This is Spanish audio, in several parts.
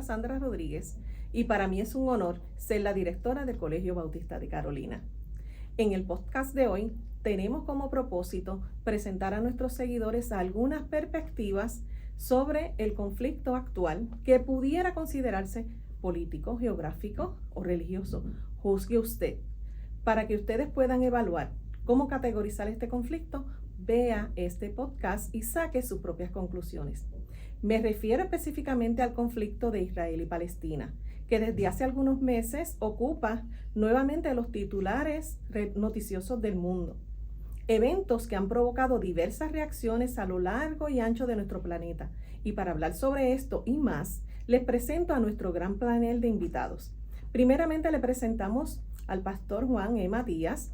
pastora Sandra Rodríguez y para mí es un honor ser la directora del Colegio Bautista de Carolina. En el podcast de hoy tenemos como propósito presentar a nuestros seguidores algunas perspectivas sobre el conflicto actual que pudiera considerarse político, geográfico o religioso. Juzgue usted. Para que ustedes puedan evaluar cómo categorizar este conflicto, vea este podcast y saque sus propias conclusiones. Me refiero específicamente al conflicto de Israel y Palestina, que desde hace algunos meses ocupa nuevamente los titulares noticiosos del mundo. Eventos que han provocado diversas reacciones a lo largo y ancho de nuestro planeta. Y para hablar sobre esto y más, les presento a nuestro gran panel de invitados. Primeramente le presentamos al pastor Juan E. Matías,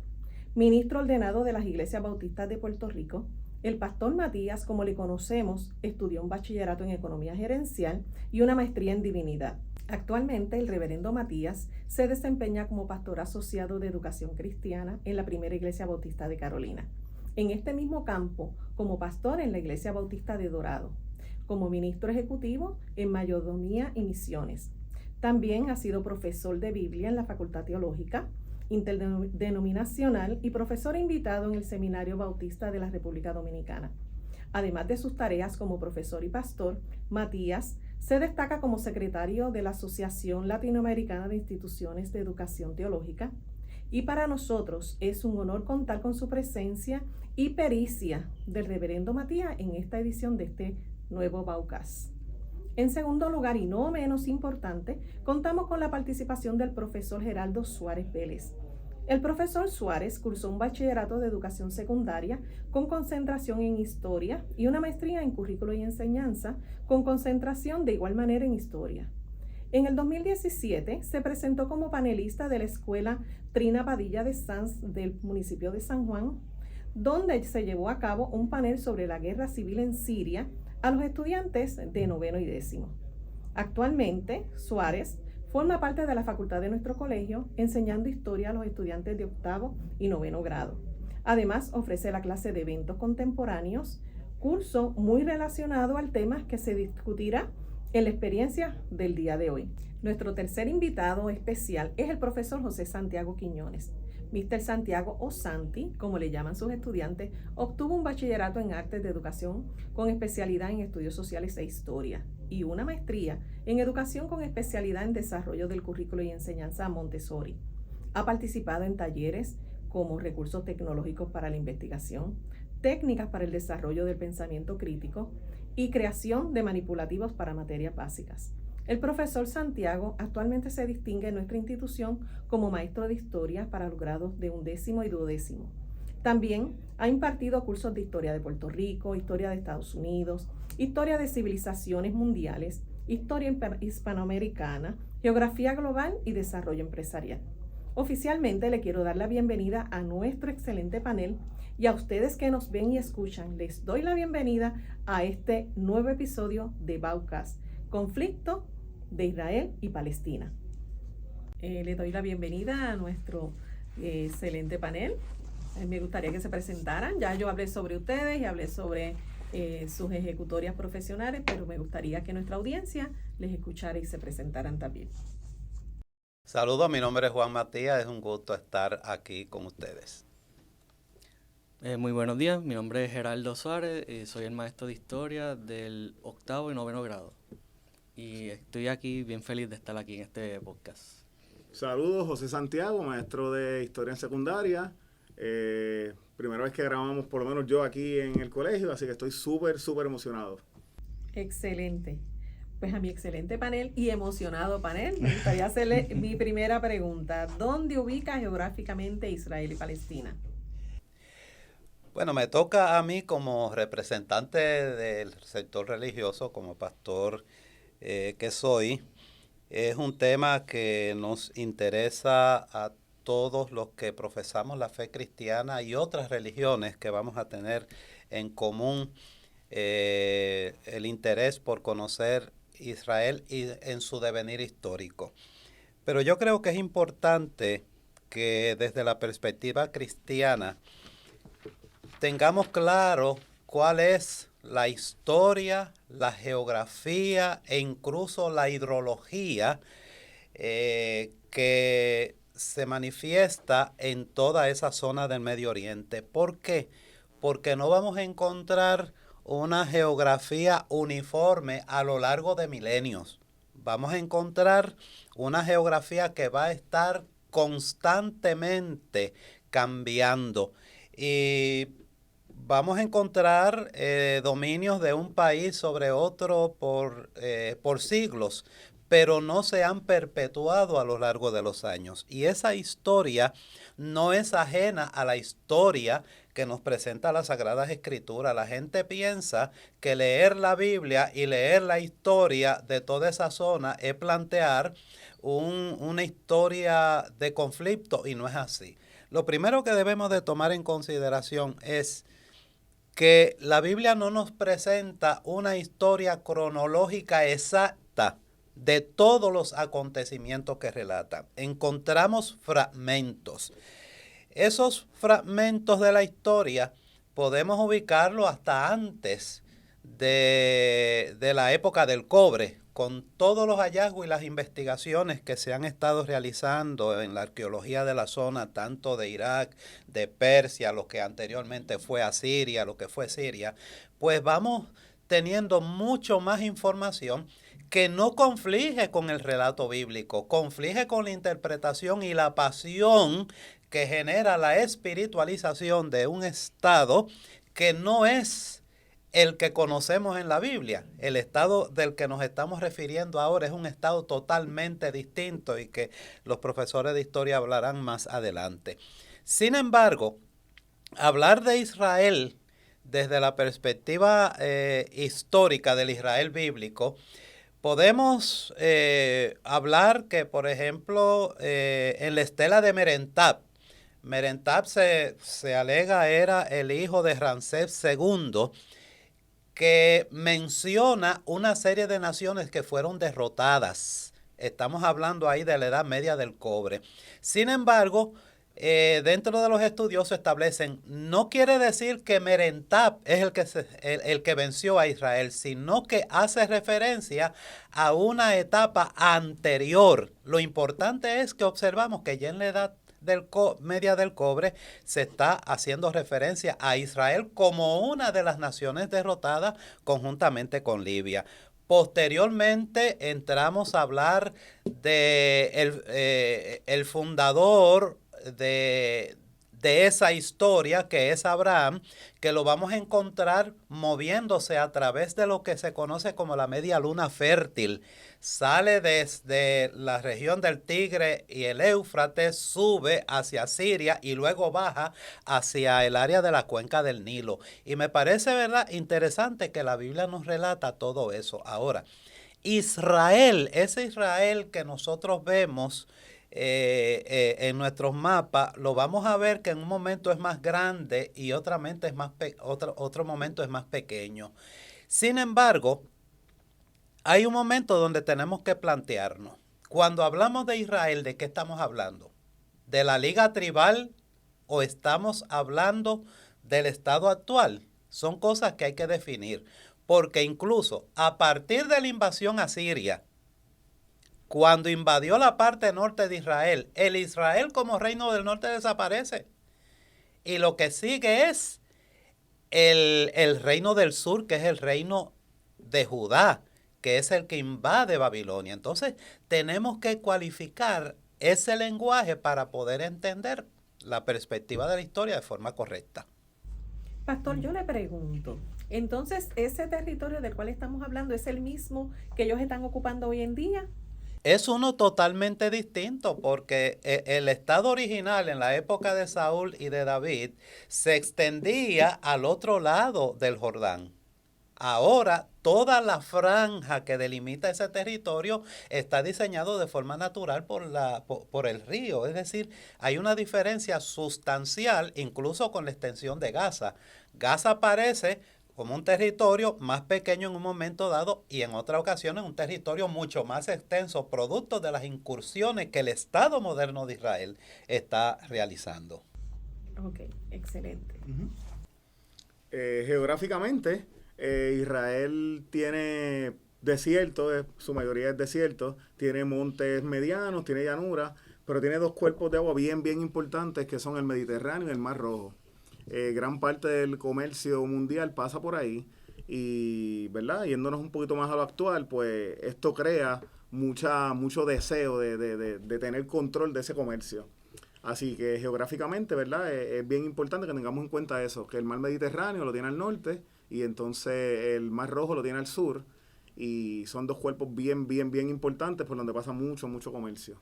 ministro ordenado de las Iglesias Bautistas de Puerto Rico. El pastor Matías, como le conocemos, estudió un bachillerato en Economía Gerencial y una maestría en Divinidad. Actualmente, el reverendo Matías se desempeña como pastor asociado de Educación Cristiana en la Primera Iglesia Bautista de Carolina. En este mismo campo, como pastor en la Iglesia Bautista de Dorado, como ministro ejecutivo en Mayordomía y Misiones. También ha sido profesor de Biblia en la Facultad Teológica Interdenominacional y profesor invitado en el Seminario Bautista de la República Dominicana. Además de sus tareas como profesor y pastor, Matías se destaca como secretario de la Asociación Latinoamericana de Instituciones de Educación Teológica, y para nosotros es un honor contar con su presencia y pericia del reverendo Matías en esta edición de este nuevo Baucast. En segundo lugar, y no menos importante, contamos con la participación del profesor Geraldo Suárez Vélez. El profesor Suárez cursó un bachillerato de educación secundaria con concentración en historia y una maestría en currículo y enseñanza con concentración de igual manera en historia. En el 2017 se presentó como panelista de la escuela Trina Padilla de Sanz del municipio de San Juan, donde se llevó a cabo un panel sobre la guerra civil en Siria a los estudiantes de noveno y décimo. Actualmente, Suárez forma parte de la facultad de nuestro colegio, enseñando historia a los estudiantes de octavo y noveno grado. Además, ofrece la clase de eventos contemporáneos, curso muy relacionado al tema que se discutirá en la experiencia del día de hoy. Nuestro tercer invitado especial es el profesor José Santiago Quiñones. Mr. Santiago o Santi, como le llaman sus estudiantes, obtuvo un bachillerato en Artes de Educación con especialidad en Estudios Sociales e Historia y una maestría en Educación con especialidad en Desarrollo del Currículo y Enseñanza Montessori. Ha participado en talleres como recursos tecnológicos para la investigación, técnicas para el desarrollo del pensamiento crítico y creación de manipulativos para materias básicas. El profesor Santiago actualmente se distingue en nuestra institución como maestro de historia para los grados de 11º y 12º. También ha impartido cursos de historia de Puerto Rico, historia de Estados Unidos, historia de civilizaciones mundiales, historia hispanoamericana, geografía global y desarrollo empresarial. Oficialmente le quiero dar la bienvenida a nuestro excelente panel y a ustedes que nos ven y escuchan, les doy la bienvenida a este nuevo episodio de Baucast, Conflicto de Israel y Palestina. Le doy la bienvenida a nuestro excelente panel. Me gustaría que se presentaran. Ya yo hablé sobre ustedes y hablé sobre sus ejecutorias profesionales, pero me gustaría que nuestra audiencia les escuchara y se presentaran también. Saludos, mi nombre es Juan Matías, es un gusto estar aquí con ustedes. Muy buenos días, mi nombre es Geraldo Suárez, soy el maestro de historia del octavo y noveno grado. Y estoy aquí bien feliz de estar aquí en este podcast. Saludos, José Santiago, maestro de historia en secundaria. Primera vez que grabamos, por lo menos yo aquí en el colegio, así que estoy súper emocionado. Excelente. Pues a mi excelente panel y emocionado panel, me gustaría hacerle mi primera pregunta. ¿Dónde ubica geográficamente Israel y Palestina? Bueno, me toca a mí como representante del sector religioso, como pastor que soy. Es un tema que nos interesa a todos los que profesamos la fe cristiana y otras religiones que vamos a tener en común el interés por conocer Israel y en su devenir histórico. Pero yo creo que es importante que desde la perspectiva cristiana tengamos claro cuál es la historia, la geografía e incluso la hidrología que se manifiesta en toda esa zona del Medio Oriente. ¿Por qué? Porque no vamos a encontrar una geografía uniforme a lo largo de milenios. Vamos a encontrar una geografía que va a estar constantemente cambiando y vamos a encontrar dominios de un país sobre otro por siglos, pero no se han perpetuado a lo largo de los años. Y esa historia no es ajena a la historia que nos presenta las Sagradas Escrituras. La gente piensa que leer la Biblia y leer la historia de toda esa zona es plantear una historia de conflicto, y no es así. Lo primero que debemos de tomar en consideración es que la Biblia no nos presenta una historia cronológica exacta de todos los acontecimientos que relata. Encontramos fragmentos. Esos fragmentos de la historia podemos ubicarlos hasta antes de la época del cobre, con todos los hallazgos y las investigaciones que se han estado realizando en la arqueología de la zona, tanto de Irak, de Persia, lo que anteriormente fue Asiria, lo que fue Siria, pues vamos teniendo mucho más información que no conflige con el relato bíblico, conflige con la interpretación y la pasión que genera la espiritualización de un estado que no es el que conocemos en la Biblia. El estado del que nos estamos refiriendo ahora es un estado totalmente distinto y que los profesores de historia hablarán más adelante. Sin embargo, hablar de Israel desde la perspectiva histórica del Israel bíblico, podemos hablar que, por ejemplo, en la estela de Merentab se alega era el hijo de Ramsés II, que menciona una serie de naciones que fueron derrotadas. Estamos hablando ahí de la Edad Media del cobre. Sin embargo, dentro de los estudiosos establecen, no quiere decir que Merentab es el que venció a Israel, sino que hace referencia a una etapa anterior. Lo importante es que observamos que ya en la Edad Media del cobre se está haciendo referencia a Israel como una de las naciones derrotadas conjuntamente con Libia. Posteriormente entramos a hablar de el fundador de esa historia, que es Abraham, que lo vamos a encontrar moviéndose a través de lo que se conoce como la media luna fértil. Sale desde la región del Tigre y el Éufrates, sube hacia Siria y luego baja hacia el área de la cuenca del Nilo. Y me parece, ¿verdad?, interesante que la Biblia nos relata todo eso. Ahora, Israel, ese Israel que nosotros vemos en nuestros mapas, lo vamos a ver que en un momento es más grande y otro momento es más pequeño. Sin embargo, hay un momento donde tenemos que plantearnos, cuando hablamos de Israel, ¿de qué estamos hablando? ¿De la liga tribal o estamos hablando del estado actual? Son cosas que hay que definir, porque incluso a partir de la invasión asiria, cuando invadió la parte norte de Israel, el Israel como reino del norte desaparece. Y lo que sigue es el reino del sur, que es el reino de Judá, que es el que invade Babilonia. Entonces, tenemos que cualificar ese lenguaje para poder entender la perspectiva de la historia de forma correcta. Pastor, yo le pregunto, entonces, ¿ese territorio del cual estamos hablando es el mismo que ellos están ocupando hoy en día? Es uno totalmente distinto, porque el estado original en la época de Saúl y de David se extendía al otro lado del Jordán. Ahora, toda la franja que delimita ese territorio está diseñado de forma natural por el río. Es decir, hay una diferencia sustancial incluso con la extensión de Gaza. Gaza aparece como un territorio más pequeño en un momento dado y en otra ocasión en un territorio mucho más extenso, producto de las incursiones que el Estado moderno de Israel está realizando. Ok, excelente. Geográficamente, Israel tiene desierto, su mayoría es desierto, tiene montes medianos, tiene llanuras, pero tiene dos cuerpos de agua bien, bien importantes que son el Mediterráneo y el Mar Rojo. Gran parte del comercio mundial pasa por ahí y, ¿verdad? Yéndonos un poquito más a lo actual, pues esto crea mucho deseo de tener control de ese comercio. Así que geográficamente, ¿verdad? Es bien importante que tengamos en cuenta eso, que el mar Mediterráneo lo tiene al norte y entonces el Mar Rojo lo tiene al sur y son dos cuerpos bien, bien, bien importantes por donde pasa mucho comercio.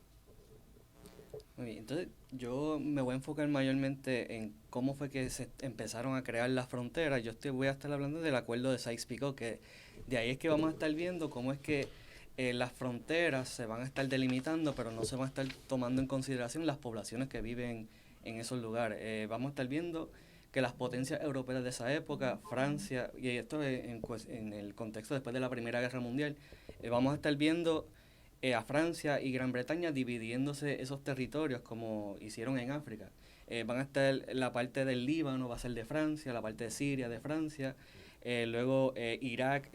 Muy bien, entonces yo me voy a enfocar mayormente en cómo fue que se empezaron a crear las fronteras. Voy a estar hablando del acuerdo de Sykes-Picot, que de ahí es que vamos a estar viendo cómo es que las fronteras se van a estar delimitando, pero no se van a estar tomando en consideración las poblaciones que viven en esos lugares. Vamos a estar viendo que las potencias europeas de esa época, Francia, y esto en el contexto después de la Primera Guerra Mundial, vamos a estar viendo a Francia y Gran Bretaña dividiéndose esos territorios como hicieron en África. Van a estar la parte del Líbano, va a ser de Francia, la parte de Siria de Francia, luego Irak,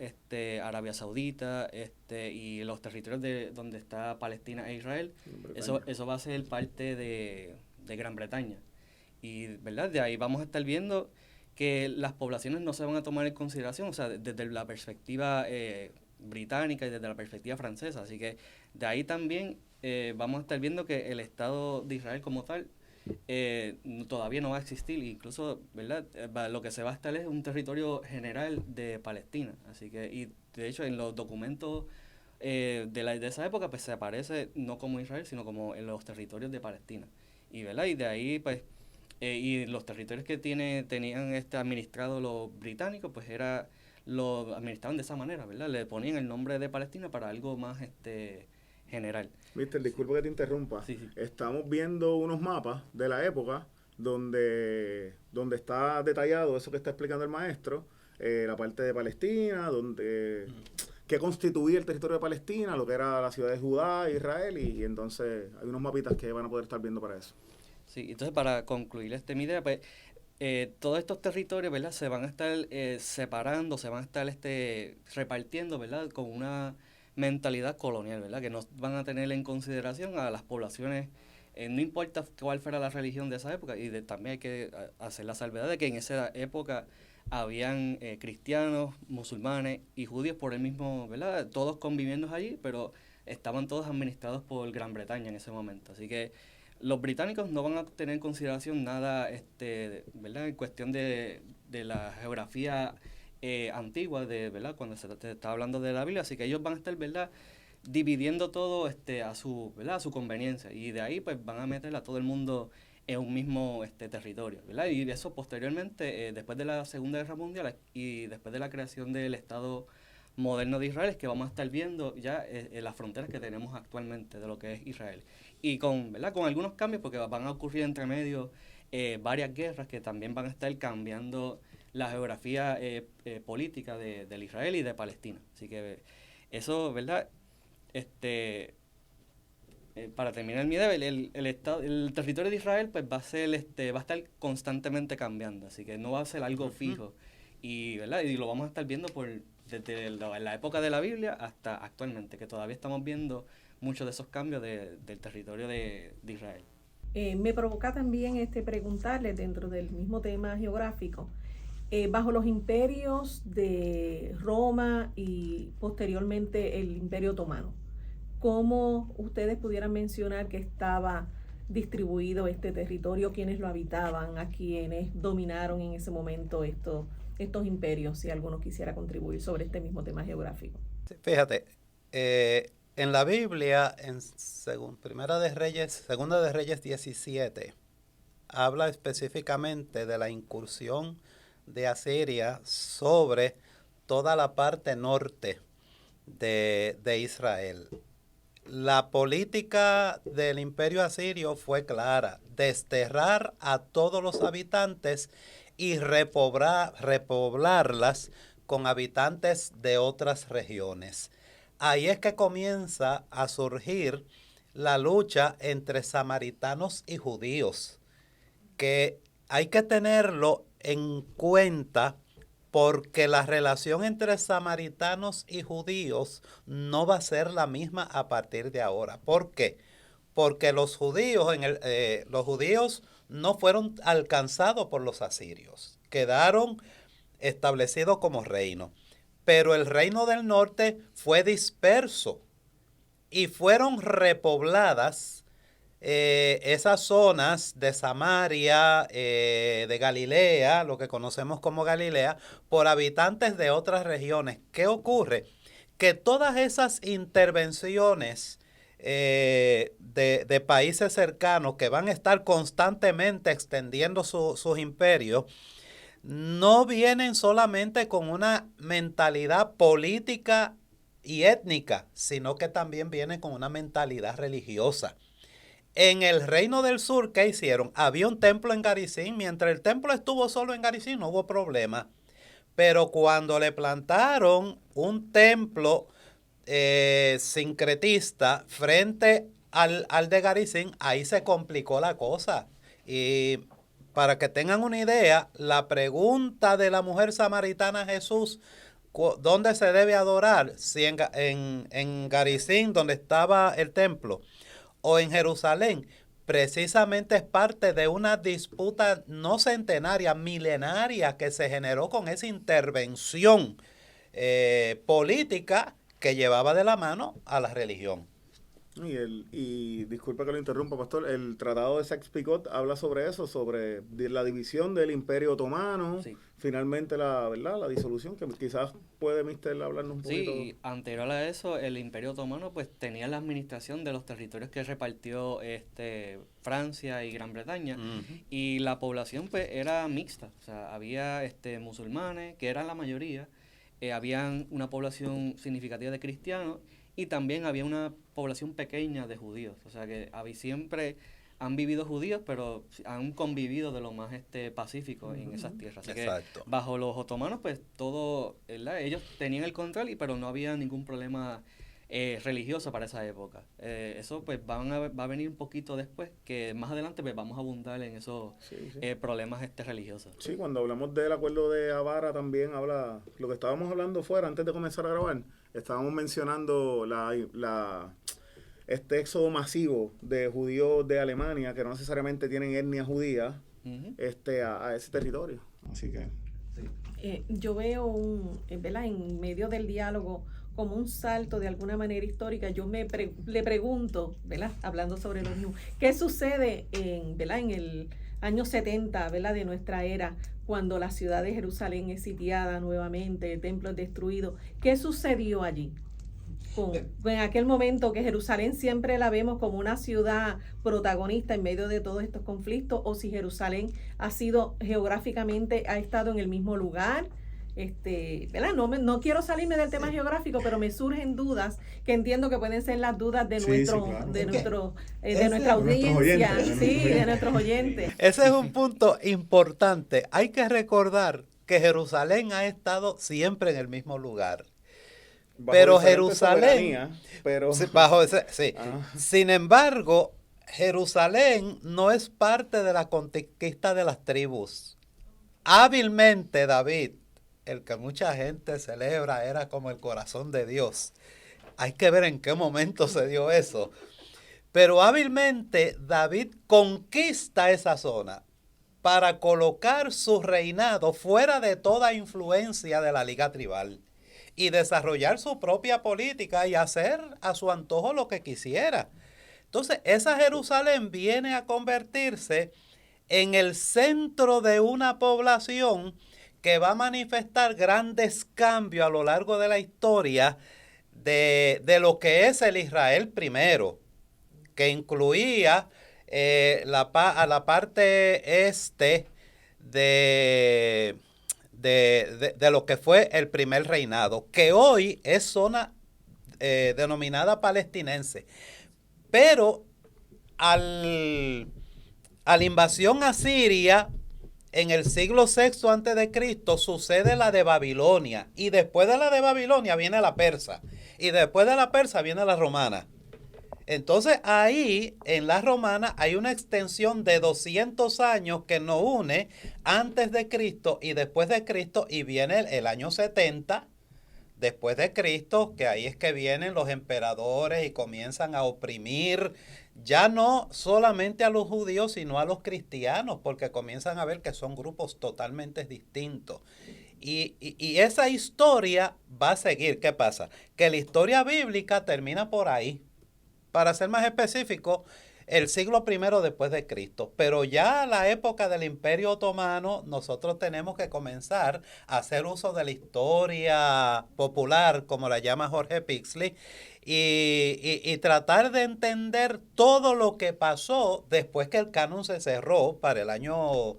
Arabia Saudita, y los territorios donde está Palestina e Israel. Eso va a ser parte de Gran Bretaña. Y, ¿verdad? De ahí vamos a estar viendo que las poblaciones no se van a tomar en consideración, o sea, desde la perspectiva británica y desde la perspectiva francesa. Así que de ahí también vamos a estar viendo que el Estado de Israel como tal todavía no va a existir. Incluso, ¿verdad? Lo que se va a estar es un territorio general de Palestina. Así que, y de hecho en los documentos de esa época pues se aparece no como Israel, sino como en los territorios de Palestina. Y, ¿verdad? Y de ahí pues y los territorios que tenían administrado los británicos pues lo administraban de esa manera, ¿verdad? Le ponían el nombre de Palestina para algo más general. Mister, disculpa que te interrumpa. Sí, sí. Estamos viendo unos mapas de la época donde está detallado eso que está explicando el maestro, la parte de Palestina, que constituía el territorio de Palestina, lo que era la ciudad de Judá, Israel, y entonces hay unos mapitas que van a poder estar viendo para eso. Sí, entonces para concluir mi idea, pues todos estos territorios, ¿verdad? Se van a estar separando, se van a estar repartiendo, ¿verdad? Con una mentalidad colonial, ¿verdad? Que no van a tener en consideración a las poblaciones, no importa cuál fuera la religión de esa época, y también hay que hacer la salvedad de que en esa época habían cristianos, musulmanes y judíos por el mismo, ¿verdad? Todos conviviendo allí, pero estaban todos administrados por Gran Bretaña en ese momento. Así que los británicos no van a tener en consideración nada, ¿verdad? En cuestión de la geografía antigua, ¿verdad? Cuando se está hablando de la Biblia, así que ellos van a estar, ¿verdad? Dividiendo todo ¿verdad? A su conveniencia, y de ahí pues van a meter a todo el mundo en un mismo territorio, ¿verdad? Y eso posteriormente, después de la Segunda Guerra Mundial y después de la creación del Estado moderno de Israel, es que vamos a estar viendo ya las fronteras que tenemos actualmente de lo que es Israel. Y ¿verdad? Con algunos cambios, porque van a ocurrir entre medio varias guerras que también van a estar cambiando la geografía política del Israel y de Palestina. Así que eso, ¿verdad? Para terminar mi idea, el territorio de Israel pues va a estar constantemente cambiando, así que no va a ser algo fijo. Y, ¿verdad? Y lo vamos a estar viendo desde la época de la Biblia hasta actualmente, que todavía estamos viendo muchos de esos cambios del territorio de Israel. Me provoca también preguntarle dentro del mismo tema geográfico, bajo los imperios de Roma y posteriormente el Imperio Otomano, ¿cómo ustedes pudieran mencionar que estaba distribuido este territorio, quiénes lo habitaban, a quienes dominaron en ese momento estos imperios, si alguno quisiera contribuir sobre este mismo tema geográfico? Sí, fíjate, en la Biblia, en Segunda de Reyes 17, habla específicamente de la incursión de Asiria sobre toda la parte norte de Israel. La política del imperio asirio fue clara: desterrar a todos los habitantes y repoblarlas con habitantes de otras regiones. Ahí es que comienza a surgir la lucha entre samaritanos y judíos, que hay que tenerlo en cuenta porque la relación entre samaritanos y judíos no va a ser la misma a partir de ahora. ¿Por qué? Porque los judíos no fueron alcanzados por los asirios, quedaron establecidos como reino, pero el reino del norte fue disperso y fueron repobladas esas zonas de Samaria, de Galilea, lo que conocemos como Galilea, por habitantes de otras regiones. ¿Qué ocurre? Que todas esas intervenciones de países cercanos que van a estar constantemente extendiendo sus imperios, no vienen solamente con una mentalidad política y étnica, sino que también vienen con una mentalidad religiosa. En el Reino del Sur, ¿qué hicieron? Había un templo en Garizim. Mientras el templo estuvo solo en Garizim, no hubo problema. Pero cuando le plantaron un templo sincretista frente al de Garizim, ahí se complicó la cosa. Y para que tengan una idea, la pregunta de la mujer samaritana a Jesús, ¿dónde se debe adorar? Si en Garizim, donde estaba el templo, o en Jerusalén, precisamente es parte de una disputa no centenaria, milenaria, que se generó con esa intervención política que llevaba de la mano a la religión. Y disculpa que lo interrumpa, pastor, el tratado de Sykes-Picot habla sobre eso, sobre la división del Imperio Otomano, sí. Finalmente la disolución, que quizás puede mister hablarnos un poquito. Sí, anterior a eso, el Imperio Otomano pues tenía la administración de los territorios que repartió Francia y Gran Bretaña, y la población pues era mixta, o sea, había musulmanes, que eran la mayoría, habían una población significativa de cristianos, y también había una población pequeña de judíos. O sea que siempre han vivido judíos, pero han convivido de lo más pacífico en esas tierras. Así Exacto. Que bajo los otomanos, pues todo, ¿verdad? Ellos tenían el control, pero no había ningún problema religioso para esa época. Eso pues va a venir un poquito después, que más adelante pues vamos a abundar en esos problemas religiosos. Sí, cuando hablamos del acuerdo de Avara también habla, lo que estábamos hablando fuera antes de comenzar a grabar, estábamos mencionando este éxodo masivo de judíos de Alemania que no necesariamente tienen etnia judía a ese territorio. Así que yo veo ¿verdad? En medio del diálogo como un salto de alguna manera histórica. Yo le pregunto, ¿verdad? Hablando sobre los mismos, ¿qué sucede ¿verdad? En el año 70, ¿verdad? De nuestra era, cuando la ciudad de Jerusalén es sitiada nuevamente, el templo es destruido? ¿Qué sucedió allí? En aquel momento que Jerusalén siempre la vemos como una ciudad protagonista en medio de todos estos conflictos, o si Jerusalén ha estado en el mismo lugar. ¿Verdad? No quiero salirme del tema geográfico, pero me surgen dudas que entiendo que pueden ser las dudas de nuestra audiencia, de nuestros oyentes. Ese es un punto importante. Hay que recordar que Jerusalén ha estado siempre en el mismo lugar. Pero Jerusalén, Sin embargo, Jerusalén no es parte de la conquista de las tribus. Hábilmente David, el que mucha gente celebra, era como el corazón de Dios. Hay que ver en qué momento se dio eso. Pero hábilmente David conquista esa zona para colocar su reinado fuera de toda influencia de la liga tribal y desarrollar su propia política y hacer a su antojo lo que quisiera. Entonces, esa Jerusalén viene a convertirse en el centro de una población que va a manifestar grandes cambios a lo largo de la historia de lo que es el Israel primero, que incluía a la parte este de lo que fue el primer reinado, que hoy es zona denominada palestinense. Pero a la invasión asiria en el siglo VI a.C. sucede la de Babilonia, y después de la de Babilonia viene la persa, y después de la persa viene la romana. Entonces ahí en la romana hay una extensión de 200 años que nos une antes de Cristo y después de Cristo, y viene el año 70 después de Cristo, que ahí es que vienen los emperadores y comienzan a oprimir ya no solamente a los judíos, sino a los cristianos, porque comienzan a ver que son grupos totalmente distintos. Y esa historia va a seguir. ¿Qué pasa? Que la historia bíblica termina por ahí. Para ser más específico, el siglo I después de Cristo. Pero ya la época del Imperio Otomano, nosotros tenemos que comenzar a hacer uso de la historia popular, como la llama Jorge Pixley, y tratar de entender todo lo que pasó después que el canon se cerró para el año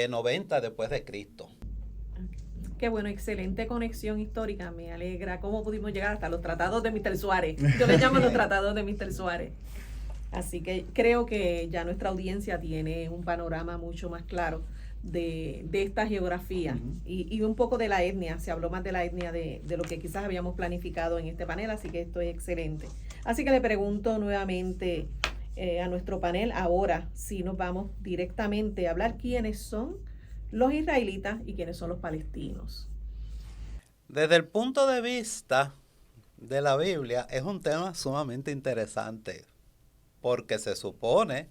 90 después de Cristo. Qué bueno, excelente conexión histórica, me alegra. ¿Cómo pudimos llegar hasta los tratados de Mr. Suárez? Yo le llamo los tratados de Mr. Suárez. Así que creo que ya nuestra audiencia tiene un panorama mucho más claro de esta geografía y un poco de la etnia. Se habló más de la etnia de lo que quizás habíamos planificado en este panel, así que esto es excelente. Así que le pregunto nuevamente a nuestro panel ahora si nos vamos directamente a hablar quiénes son los israelitas y quiénes son los palestinos. Desde el punto de vista de la Biblia, es un tema sumamente interesante, porque se supone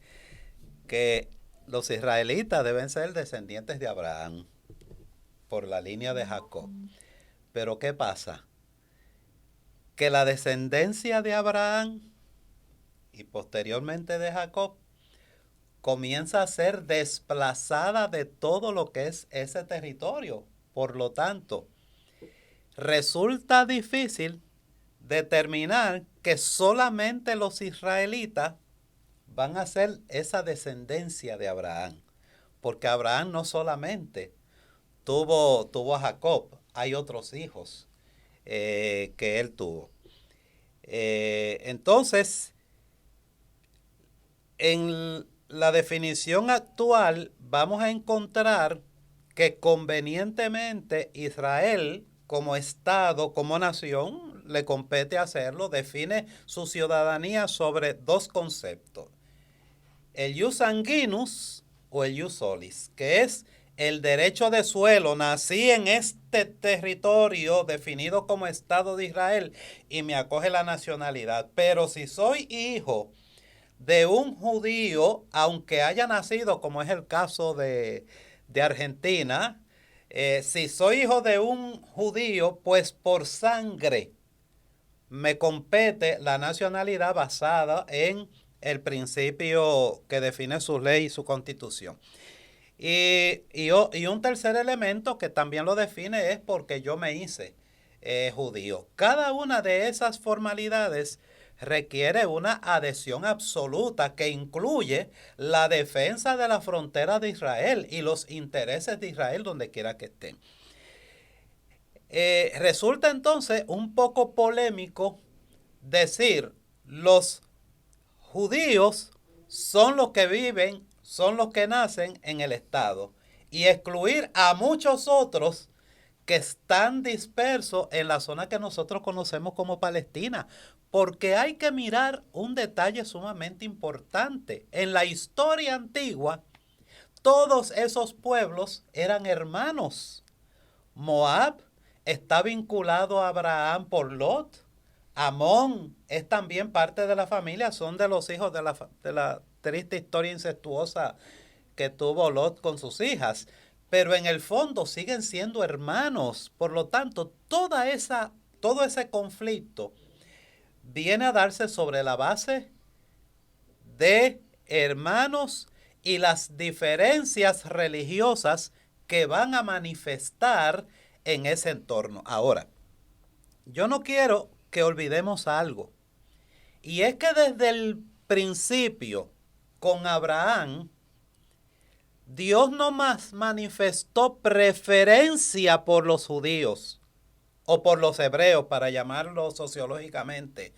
que los israelitas deben ser descendientes de Abraham, por la línea de Jacob. Pero ¿qué pasa? Que la descendencia de Abraham y posteriormente de Jacob comienza a ser desplazada de todo lo que es ese territorio. Por lo tanto, resulta difícil determinar que solamente los israelitas van a ser esa descendencia de Abraham. Porque Abraham no solamente tuvo a Jacob, hay otros hijos que él tuvo. Entonces, en la definición actual vamos a encontrar que convenientemente Israel como Estado, como nación, le compete hacerlo, define su ciudadanía sobre dos conceptos: el ius sanguinus o el ius solis, que es el derecho de suelo. Nací en este territorio definido como Estado de Israel y me acoge la nacionalidad, pero si soy hijo de un judío, aunque haya nacido, como es el caso de Argentina, si soy hijo de un judío, pues por sangre me compete la nacionalidad basada en el principio que define su ley y su constitución. Y un tercer elemento que también lo define es porque yo me hice judío. Cada una de esas formalidades requiere una adhesión absoluta que incluye la defensa de la frontera de Israel y los intereses de Israel donde quiera que estén. Resulta entonces un poco polémico decir los judíos son los que viven, son los que nacen en el Estado, y excluir a muchos otros que están dispersos en la zona que nosotros conocemos como Palestina. Porque hay que mirar un detalle sumamente importante. En la historia antigua, todos esos pueblos eran hermanos. Moab está vinculado a Abraham por Lot. Amón es también parte de la familia, son de los hijos de la triste historia incestuosa que tuvo Lot con sus hijas. Pero en el fondo siguen siendo hermanos. Por lo tanto, todo ese conflicto viene a darse sobre la base de hermanos y las diferencias religiosas que van a manifestar en ese entorno. Ahora, yo no quiero que olvidemos algo, y es que desde el principio con Abraham, Dios no más manifestó preferencia por los judíos o por los hebreos, para llamarlo sociológicamente,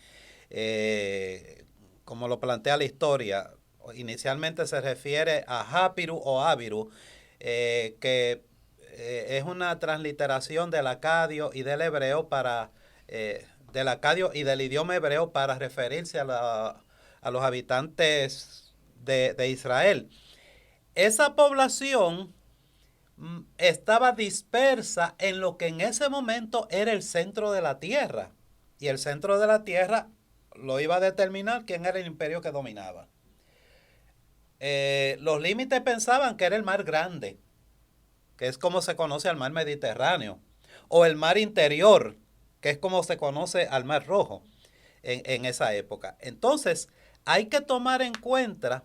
como lo plantea la historia. Inicialmente se refiere a Hapiru o Abiru, que es una transliteración del acadio y del acadio y del idioma hebreo para referirse a a los habitantes de Israel. Esa población estaba dispersa en lo que en ese momento era el centro de la tierra. Y el centro de la tierra lo iba a determinar quién era el imperio que dominaba. Los límites pensaban que era el mar grande, que es como se conoce al mar Mediterráneo, o el mar interior, que es como se conoce al mar Rojo en esa época. Entonces, hay que tomar en cuenta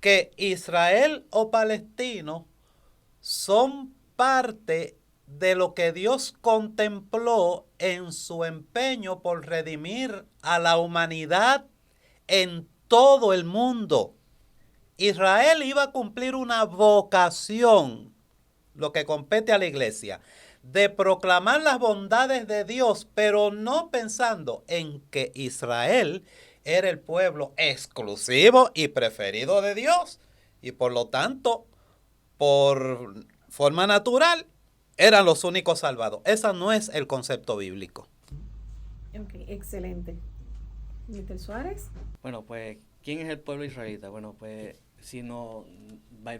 que Israel o Palestino son parte de lo que Dios contempló en su empeño por redimir a la humanidad en todo el mundo. Israel iba a cumplir una vocación, lo que compete a la iglesia, de proclamar las bondades de Dios, pero no pensando en que Israel era el pueblo exclusivo y preferido de Dios, y por lo tanto, por forma natural, eran los únicos salvados. Ese no es el concepto bíblico. Ok, excelente. Mr. Suárez. Bueno, pues, ¿quién es el pueblo israelita? Bueno, pues, si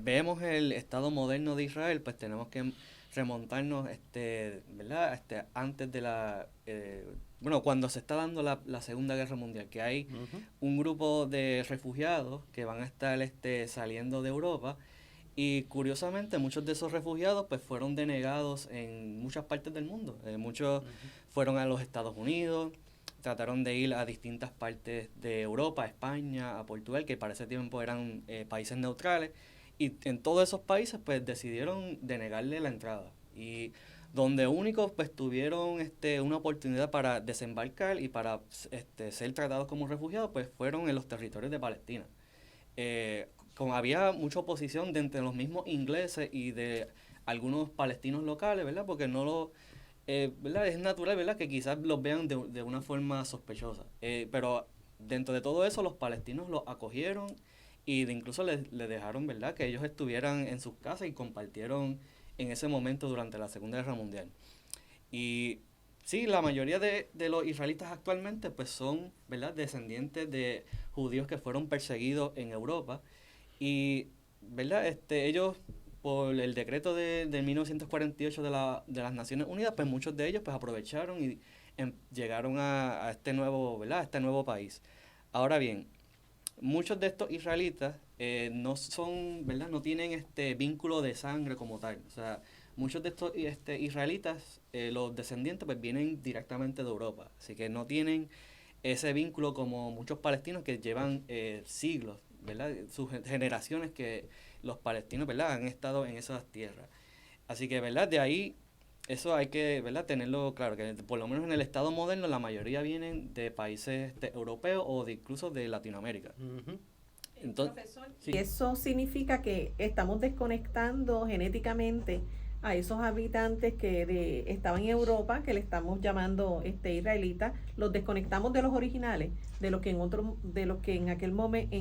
vemos el Estado moderno de Israel, pues tenemos que remontarnos, ¿verdad? Antes de cuando se está dando la Segunda Guerra Mundial, que hay un grupo de refugiados que van a estar saliendo de Europa. Y curiosamente muchos de esos refugiados pues fueron denegados en muchas partes del mundo. Muchos fueron a los Estados Unidos, trataron de ir a distintas partes de Europa, a España, a Portugal, que para ese tiempo eran países neutrales. Y en todos esos países pues decidieron denegarle la entrada. Y donde únicos pues tuvieron una oportunidad para desembarcar y para ser tratados como refugiados pues fueron en los territorios de Palestina. Como había mucha oposición de entre los mismos ingleses y de algunos palestinos locales, ¿verdad? Porque ¿verdad? Es natural, ¿verdad? Que quizás los vean de una forma sospechosa. Pero dentro de todo eso, los palestinos los acogieron y incluso les dejaron, ¿verdad? Que ellos estuvieran en sus casas y compartieron en ese momento durante la Segunda Guerra Mundial. Y sí, la mayoría de los israelitas actualmente pues son, ¿verdad? Descendientes de judíos que fueron perseguidos en Europa. Y, ¿verdad? Ellos, por el decreto de 1948 de las Naciones Unidas, pues muchos de ellos pues aprovecharon y llegaron a este nuevo, ¿verdad? A este nuevo país. Ahora bien, muchos de estos israelitas no son, ¿verdad? No tienen vínculo de sangre como tal. O sea, muchos de estos israelitas, los descendientes, pues vienen directamente de Europa. Así que no tienen ese vínculo como muchos palestinos que llevan siglos, ¿verdad? Sus generaciones que los palestinos, ¿verdad? Han estado en esas tierras. Así que, ¿verdad? De ahí, eso hay que, ¿verdad? Tenerlo claro, que por lo menos en el Estado moderno la mayoría vienen de países europeos o incluso de Latinoamérica. Entonces, Profesor, sí. eso significa que estamos desconectando genéticamente a esos habitantes que estaban en Europa, que le estamos llamando israelitas, los desconectamos de los originales, de los que en aquel momento,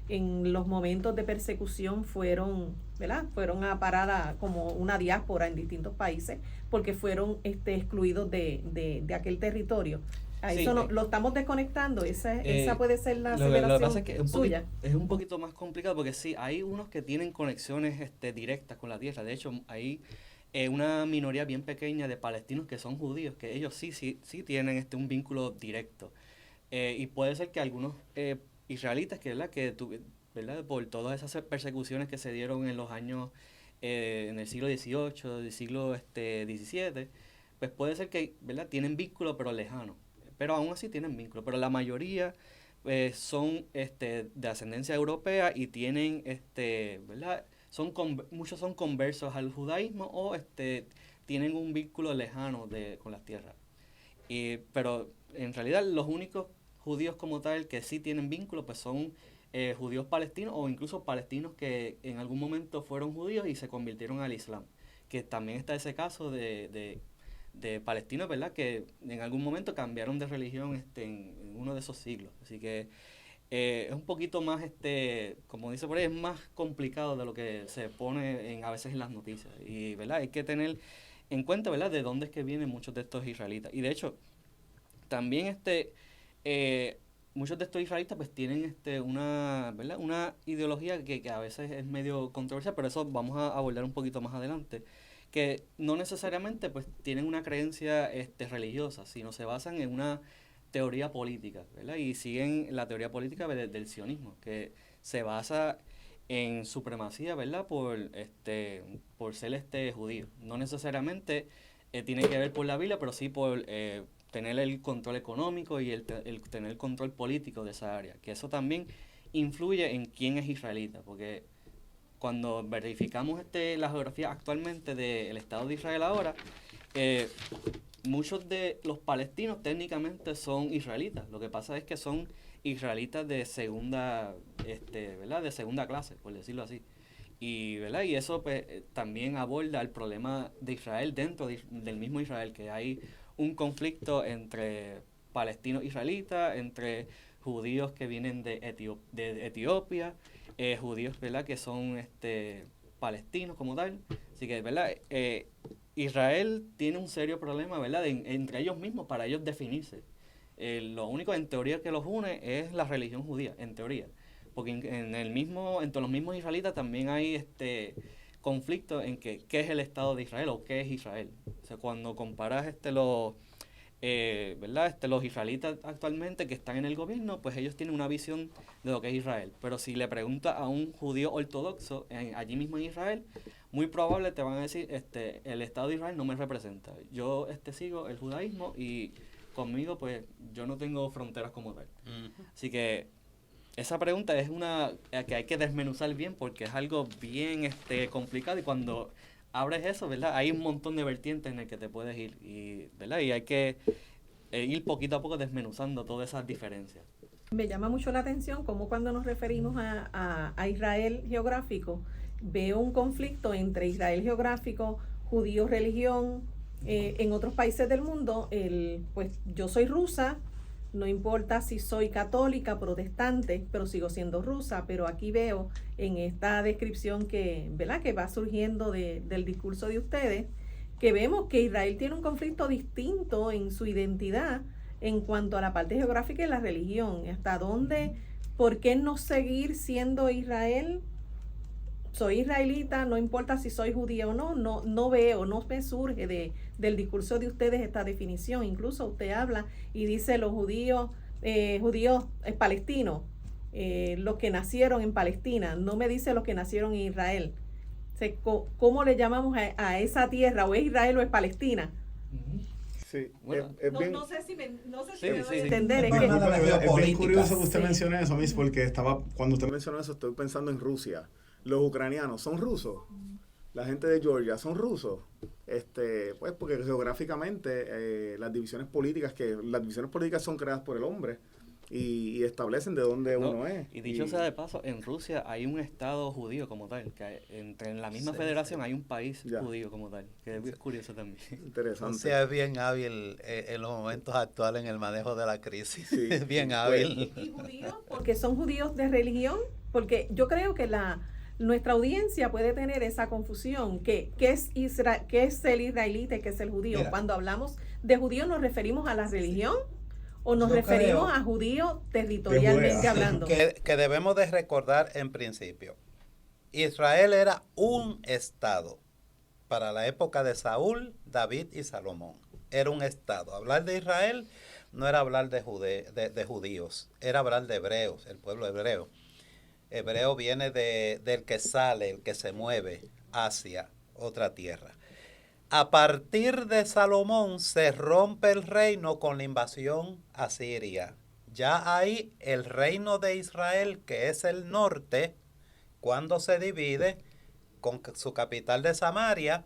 en los momentos de persecución fueron, ¿verdad? Fueron a parar como una diáspora en distintos países, porque fueron excluidos de aquel territorio. A Sí, eso lo estamos desconectando, esa puede ser la Lo que aseveración pasa es que suya. es un poquito más complicado porque sí, hay unos que tienen conexiones directas con la tierra. De hecho, hay una minoría bien pequeña de palestinos que son judíos, que ellos sí tienen un vínculo directo. Y puede ser que algunos israelitas ¿verdad? Por todas esas persecuciones que se dieron en los años, en el siglo XVIII, del siglo XVII, pues puede ser que, ¿verdad? Tienen vínculo pero lejano. Pero aún así tienen vínculo. Pero la mayoría son de ascendencia europea y tienen, ¿verdad? Muchos son conversos al judaísmo o tienen un vínculo lejano con las tierras. Pero en realidad los únicos judíos como tal que sí tienen vínculo pues son judíos palestinos o incluso palestinos que en algún momento fueron judíos y se convirtieron al Islam. Que también está ese caso de palestinos, ¿verdad? Que en algún momento cambiaron de religión en uno de esos siglos. Así que es un poquito más, como dice por ahí, es más complicado de lo que se pone a veces en las noticias. Y, ¿verdad? Hay que tener en cuenta, ¿verdad? De dónde es que vienen muchos de estos israelitas. Y de hecho, también muchos de estos israelitas pues tienen una, ¿verdad? Una ideología que a veces es medio controversial, pero eso vamos a abordar un poquito más adelante, que no necesariamente pues tienen una creencia religiosa, sino se basan en una teoría política, ¿verdad? Y siguen la teoría política del sionismo, que se basa en supremacía, ¿verdad? Por ser judío. No necesariamente tiene que ver por la Biblia, pero sí por tener el control económico y el tener el control político de esa área. Que eso también influye en quién es israelita, porque cuando verificamos la geografía actualmente del Estado de Israel ahora, muchos de los palestinos técnicamente son israelitas. Lo que pasa es que son israelitas de segunda, ¿verdad? De segunda clase, por decirlo así. Y, ¿verdad? Y eso pues, también aborda el problema de Israel dentro del mismo Israel, que hay un conflicto entre palestinos israelitas, entre judíos que vienen de Etiopía, judíos, ¿verdad? Que son palestinos como tal. Así que, ¿verdad? Israel tiene un serio problema, ¿verdad? Entre ellos mismos, para ellos definirse. Lo único en teoría que los une es la religión judía, en teoría. Porque entre los mismos israelitas también hay conflicto en qué es el Estado de Israel o qué es Israel. O sea, cuando comparas ¿verdad? Los israelitas actualmente que están en el gobierno, pues ellos tienen una visión de lo que es Israel. Pero si le preguntas a un judío ortodoxo allí mismo en Israel, muy probable te van a decir, el Estado de Israel no me representa. Yo sigo el judaísmo y conmigo pues yo no tengo fronteras como tal. Así que esa pregunta es una que hay que desmenuzar bien porque es algo bien complicado y cuando abres eso, ¿verdad? Hay un montón de vertientes en el que te puedes ir y, ¿verdad? Y hay que ir poquito a poco desmenuzando todas esas diferencias. Me llama mucho la atención cómo cuando nos referimos a Israel geográfico, veo un conflicto entre Israel geográfico, judío, religión. En otros países del mundo, pues yo soy rusa, no importa si soy católica, protestante, pero sigo siendo rusa. Pero aquí veo en esta descripción ¿verdad? Que va surgiendo del discurso de ustedes, que vemos que Israel tiene un conflicto distinto en su identidad en cuanto a la parte geográfica y la religión. ¿Hasta dónde? ¿Por qué no seguir siendo Israel? Soy israelita, no importa si soy judía o no, no veo, no me surge del discurso de ustedes esta definición. Incluso usted habla y dice los judíos palestinos, los que nacieron en Palestina, no me dice los que nacieron en Israel. O sea, ¿cómo le llamamos a esa tierra? ¿O es Israel o es Palestina? Sí, Bueno, no sé si me doy a entender. Es que es bien curioso que usted mencione eso, Miss, porque cuando usted mencionó eso, estoy pensando en Rusia. Los ucranianos son rusos. La gente de Georgia son rusos. Pues porque geográficamente las divisiones políticas son creadas por el hombre y establecen de dónde uno es. Y dicho sea de paso, en Rusia hay un estado judío como tal, que en la misma federación hay un país judío como tal, que es curioso también. Interesante. Rusia es bien hábil en los momentos actuales en el manejo de la crisis. Sí, es bien hábil. ¿Y judíos? Porque son judíos de religión, porque yo creo que nuestra audiencia puede tener esa confusión, ¿qué es el israelita y qué es el judío? Mira, cuando hablamos de judío, ¿nos referimos a la religión o nos referimos a judío territorialmente hablando? Que debemos de recordar en principio, Israel era un estado para la época de Saúl, David y Salomón. Era un estado. Hablar de Israel no era hablar de judíos, era hablar de hebreos, el pueblo hebreo. Hebreo viene del que sale, el que se mueve hacia otra tierra. A partir de Salomón se rompe el reino con la invasión asiria. Ya ahí el reino de Israel, que es el norte, cuando se divide con su capital de Samaria,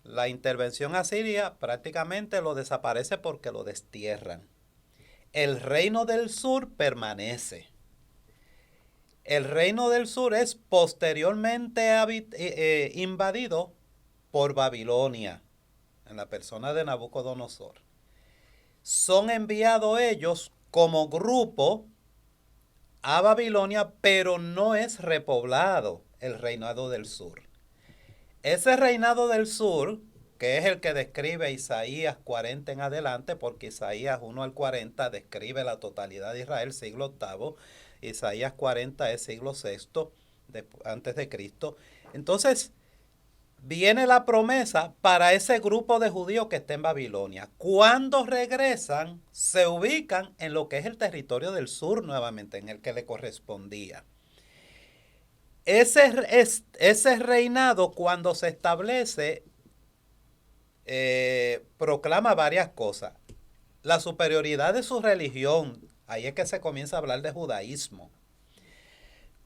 la intervención asiria prácticamente lo desaparece porque lo destierran. El reino del sur permanece. El reino del sur es posteriormente invadido por Babilonia, en la persona de Nabucodonosor. Son enviados ellos como grupo a Babilonia, pero no es repoblado el reinado del sur. Ese reinado del sur que es el que describe Isaías 40 en adelante, porque Isaías 1 al 40 describe la totalidad de Israel, siglo VIII, Isaías 40 es siglo VI antes de Cristo. Entonces, viene la promesa para ese grupo de judíos que está en Babilonia. Cuando regresan, se ubican en lo que es el territorio del sur nuevamente, en el que le correspondía. Ese reinado, cuando se establece, proclama varias cosas. La superioridad de su religión, ahí es que se comienza a hablar de judaísmo.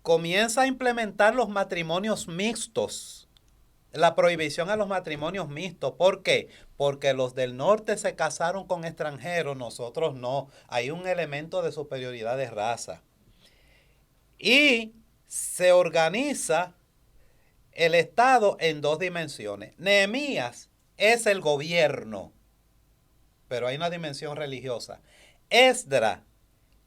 Comienza a implementar los matrimonios mixtos, la prohibición a los matrimonios mixtos. ¿Por qué? Porque los del norte se casaron con extranjeros, nosotros no. Hay un elemento de superioridad de raza. Y se organiza el Estado en dos dimensiones. Nehemías es el gobierno, pero hay una dimensión religiosa. Esdras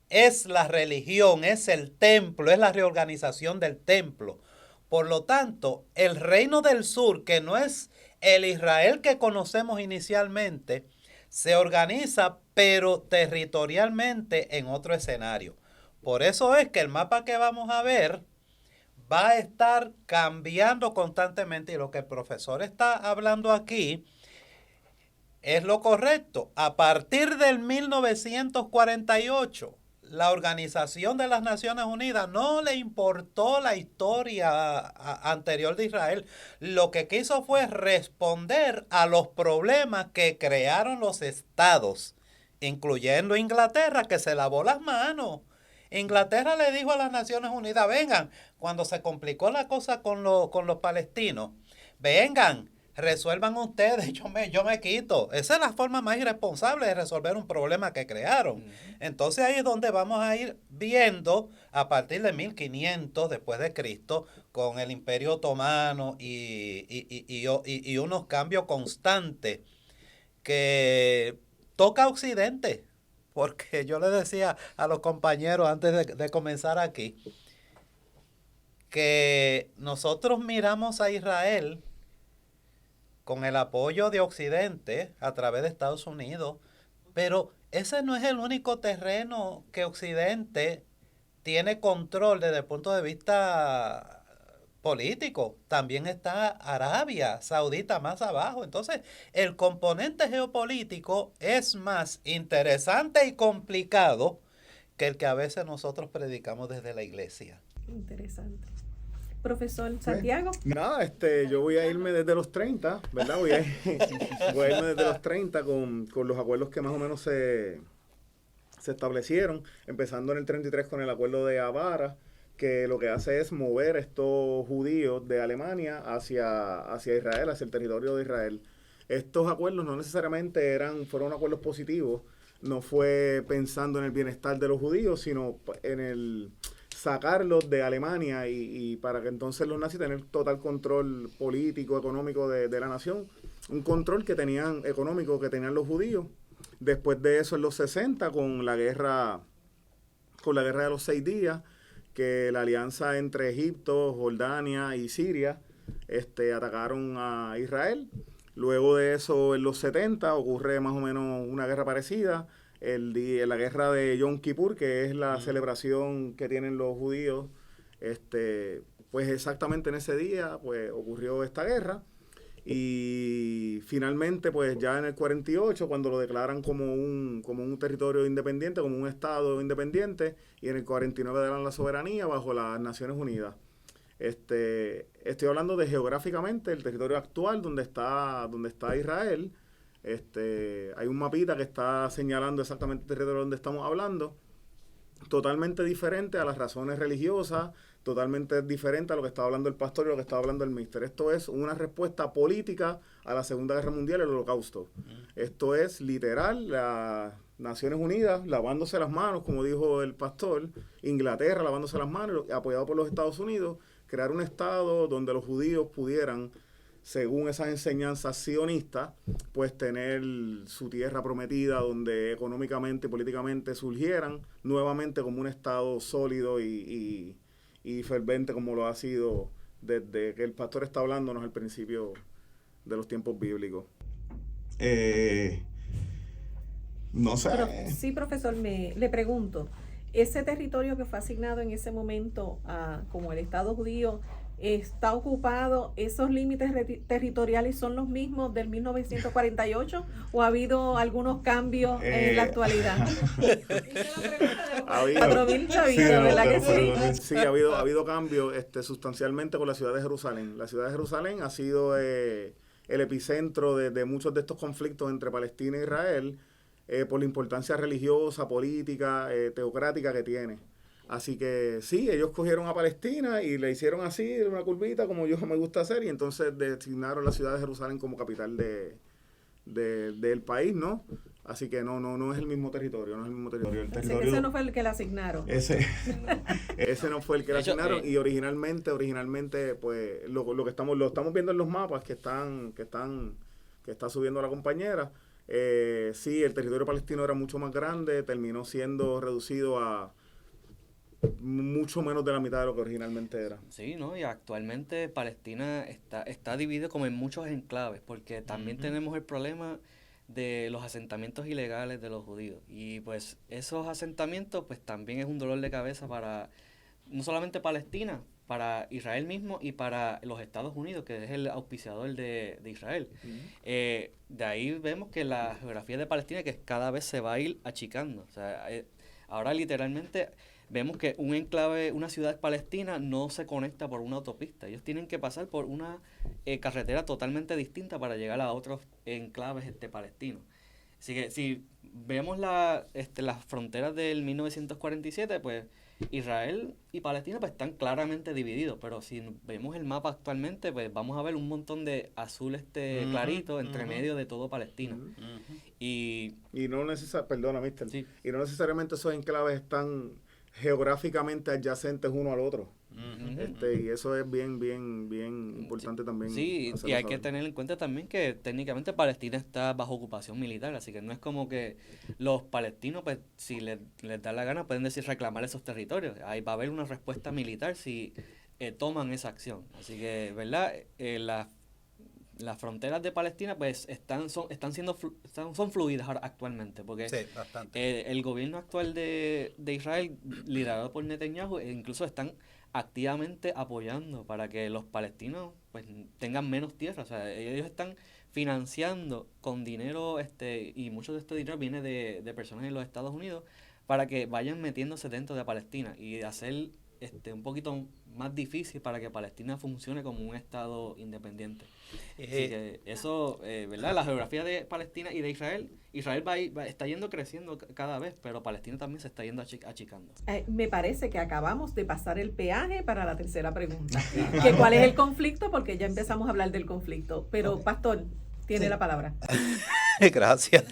es la religión, es el templo, es la reorganización del templo. Por lo tanto, el reino del sur, que no es el Israel que conocemos inicialmente, se organiza, pero territorialmente en otro escenario. Por eso es que el mapa que vamos a ver va a estar cambiando constantemente, y lo que el profesor está hablando aquí es lo correcto. A partir del 1948, la Organización de las Naciones Unidas no le importó la historia anterior de Israel. Lo que quiso fue responder a los problemas que crearon los estados, incluyendo Inglaterra, que se lavó las manos. Inglaterra le dijo a las Naciones Unidas, vengan, cuando se complicó la cosa con los palestinos, vengan, resuelvan ustedes, yo me quito. Esa es la forma más irresponsable de resolver un problema que crearon. Entonces ahí es donde vamos a ir viendo a partir de 1500 después de Cristo, con el Imperio Otomano y unos cambios constantes que toca a Occidente. Porque yo le decía a los compañeros antes de comenzar aquí, que nosotros miramos a Israel con el apoyo de Occidente a través de Estados Unidos, pero ese no es el único terreno que Occidente tiene control desde el punto de vista político. También está Arabia Saudita más abajo. Entonces, el componente geopolítico es más interesante y complicado que el que a veces nosotros predicamos desde la iglesia. Interesante. Profesor Santiago. Nada, yo voy a irme desde los 30, ¿verdad? Voy a irme desde los 30 con los acuerdos que más o menos se establecieron, empezando en el 33 con el acuerdo de Avara, que lo que hace es mover estos judíos de Alemania hacia Israel, hacia el territorio de Israel. Estos acuerdos no necesariamente fueron acuerdos positivos, no fue pensando en el bienestar de los judíos, sino en el sacarlos de Alemania y para que entonces los nazis tener total control político, económico de la nación, un control económico que tenían los judíos. Después de eso, en los 60, con la guerra de los 6 días, que la alianza entre Egipto, Jordania y Siria atacaron a Israel. Luego de eso, en los 70, ocurre más o menos una guerra parecida, la guerra de Yom Kippur, que es la celebración que tienen los judíos. Pues exactamente en ese día pues ocurrió esta guerra. Y finalmente, pues ya en el 48, cuando lo declaran como un territorio independiente, como un estado independiente, y en el 49 dan la soberanía bajo las Naciones Unidas. Estoy hablando de geográficamente el territorio actual donde está Israel. Hay un mapita que está señalando exactamente el territorio donde estamos hablando, totalmente diferente a las razones religiosas, totalmente diferente a lo que estaba hablando el pastor y lo que estaba hablando el míster. Esto es una respuesta política a la Segunda Guerra Mundial y el Holocausto. Esto es literal, las Naciones Unidas lavándose las manos, como dijo el pastor, Inglaterra lavándose las manos, apoyado por los Estados Unidos, crear un estado donde los judíos pudieran, según esas enseñanzas sionistas, pues tener su tierra prometida, donde económicamente y políticamente surgieran nuevamente como un estado sólido y fervente como lo ha sido desde que el pastor está hablándonos al principio los tiempos bíblicos. No sé. Sí, profesor, le pregunto, ¿ese territorio que fue asignado en ese momento como el Estado judío está ocupado? ¿Esos límites territoriales son los mismos del 1948 o ha habido algunos cambios en la actualidad? Ha habido, 4.000 chavitos, ¿verdad que sí? Sí, ha habido cambios sustancialmente con la ciudad de Jerusalén. La ciudad de Jerusalén ha sido el epicentro de muchos de estos conflictos entre Palestina e Israel por la importancia religiosa, política, teocrática que tiene. Así que sí, ellos cogieron a Palestina y le hicieron así, una curvita como yo me gusta hacer, y entonces designaron la ciudad de Jerusalén como capital del país, ¿no? Así que no es el mismo territorio, no es el mismo territorio. El territorio Ese no fue el que le asignaron. Ese no fue el que le De hecho, asignaron, y originalmente, pues, lo estamos viendo en los mapas que está subiendo la compañera. Sí, el territorio palestino era mucho más grande, terminó siendo reducido a mucho menos de la mitad de lo que originalmente era. Sí, ¿no? Y actualmente Palestina está dividido como en muchos enclaves, porque también tenemos el problema de los asentamientos ilegales de los judíos. Y pues esos asentamientos pues también es un dolor de cabeza para no solamente Palestina, para Israel mismo y para los Estados Unidos, que es el auspiciador de Israel. De ahí vemos que la geografía de Palestina que cada vez se va a ir achicando. O sea, ahora literalmente vemos que un enclave, una ciudad palestina no se conecta por una autopista. Ellos tienen que pasar por una carretera totalmente distinta para llegar a otros enclaves palestinos. Así que si vemos las fronteras del 1947, pues Israel y Palestina pues están claramente divididos, pero si vemos el mapa actualmente, pues vamos a ver un montón de azul clarito entre medio de todo Palestina. Y no perdona, mister. Sí. Y no necesariamente esos enclaves están geográficamente adyacentes uno al otro. Y eso es bien importante también. Sí, y hay que tener en cuenta también que técnicamente Palestina está bajo ocupación militar, así que no es como que los palestinos, pues si les da la gana, pueden decir reclamar esos territorios. Ahí va a haber una respuesta militar si toman esa acción. Así que, ¿verdad? Las fronteras de Palestina pues son fluidas ahora actualmente, porque Sí, bastante. el gobierno actual de Israel, liderado por Netanyahu, incluso están activamente apoyando para que los palestinos pues tengan menos tierra. O sea, ellos están financiando con dinero, y mucho de este dinero viene de personas en los Estados Unidos, para que vayan metiéndose dentro de Palestina y hacer un poquito más difícil para que Palestina funcione como un estado independiente. Así que eso, ¿verdad? La geografía de Palestina y de Israel está yendo creciendo cada vez, pero Palestina también se está yendo achicando. Me parece que acabamos de pasar el peaje para la tercera pregunta. Que ¿cuál es el conflicto? Porque ya empezamos a hablar del conflicto. Pero, Pastor, tiene la palabra. Gracias.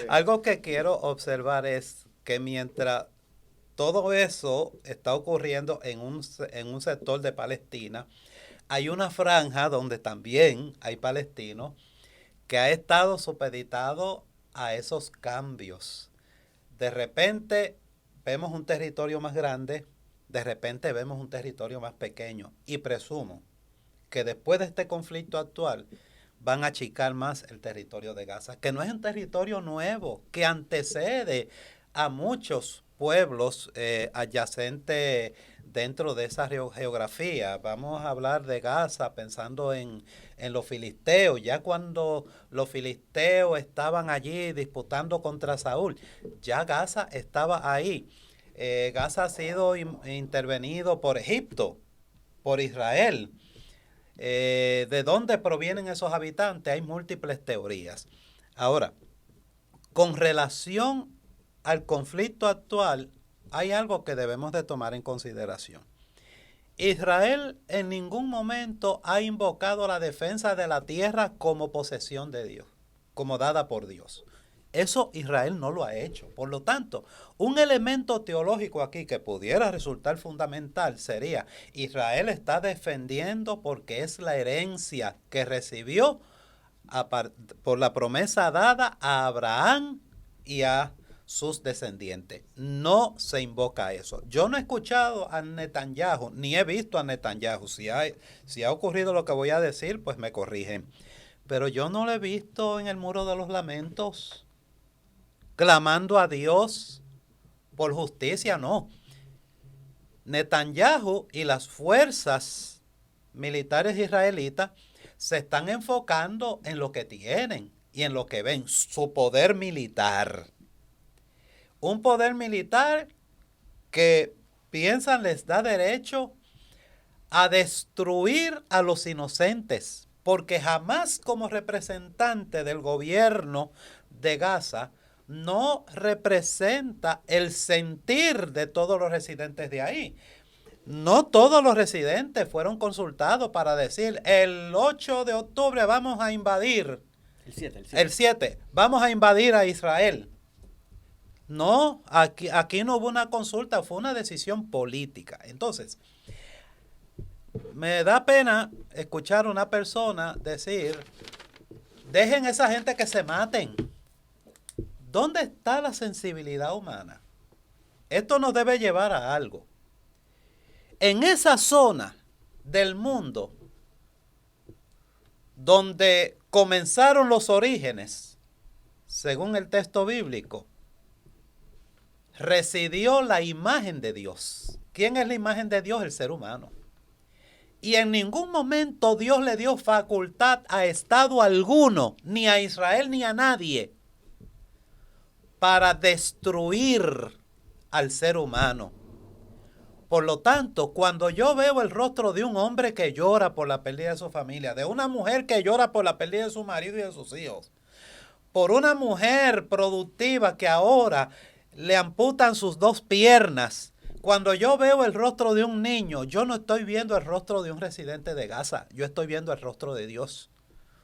Algo que quiero observar es que mientras todo eso está ocurriendo en un sector de Palestina, hay una franja donde también hay palestinos que ha estado supeditado a esos cambios. De repente vemos un territorio más grande, de repente vemos un territorio más pequeño, y presumo que después de este conflicto actual van a achicar más el territorio de Gaza, que no es un territorio nuevo, que antecede a muchos pueblos adyacentes dentro de esa geografía. Vamos a hablar de Gaza pensando en los filisteos. Ya cuando los filisteos estaban allí disputando contra Saúl, ya Gaza estaba ahí. Gaza ha sido intervenido por Egipto, por Israel. ¿De dónde provienen esos habitantes? Hay múltiples teorías. Ahora, con relación al conflicto actual, hay algo que debemos de tomar en consideración. Israel en ningún momento ha invocado la defensa de la tierra como posesión de Dios, como dada por Dios. Eso Israel no lo ha hecho. Por lo tanto, un elemento teológico aquí que pudiera resultar fundamental sería: Israel está defendiendo porque es la herencia que recibió por la promesa dada a Abraham y a sus descendientes. No se invoca eso. Yo no he escuchado a Netanyahu, ni he visto a Netanyahu. Si ha ocurrido lo que voy a decir, pues me corrigen. Pero yo no lo he visto en el Muro de los Lamentos, clamando a Dios por justicia, no. Netanyahu y las fuerzas militares israelitas se están enfocando en lo que tienen y en lo que ven, su poder militar. Un poder militar que piensan les da derecho a destruir a los inocentes, porque jamás como representante del gobierno de Gaza no representa el sentir de todos los residentes de ahí. No todos los residentes fueron consultados para decir el 8 de octubre vamos a invadir. El 7 vamos a invadir a Israel. No, aquí no hubo una consulta, fue una decisión política. Entonces, me da pena escuchar a una persona decir, dejen a esa gente que se maten. ¿Dónde está la sensibilidad humana? Esto nos debe llevar a algo. En esa zona del mundo donde comenzaron los orígenes, según el texto bíblico, residió la imagen de Dios. ¿Quién es la imagen de Dios? El ser humano. Y en ningún momento Dios le dio facultad a Estado alguno, ni a Israel ni a nadie, para destruir al ser humano. Por lo tanto, cuando yo veo el rostro de un hombre que llora por la pérdida de su familia, de una mujer que llora por la pérdida de su marido y de sus hijos, por una mujer productiva que ahora le amputan sus 2 piernas, cuando yo veo el rostro de un niño, yo no estoy viendo el rostro de un residente de Gaza, yo estoy viendo el rostro de Dios,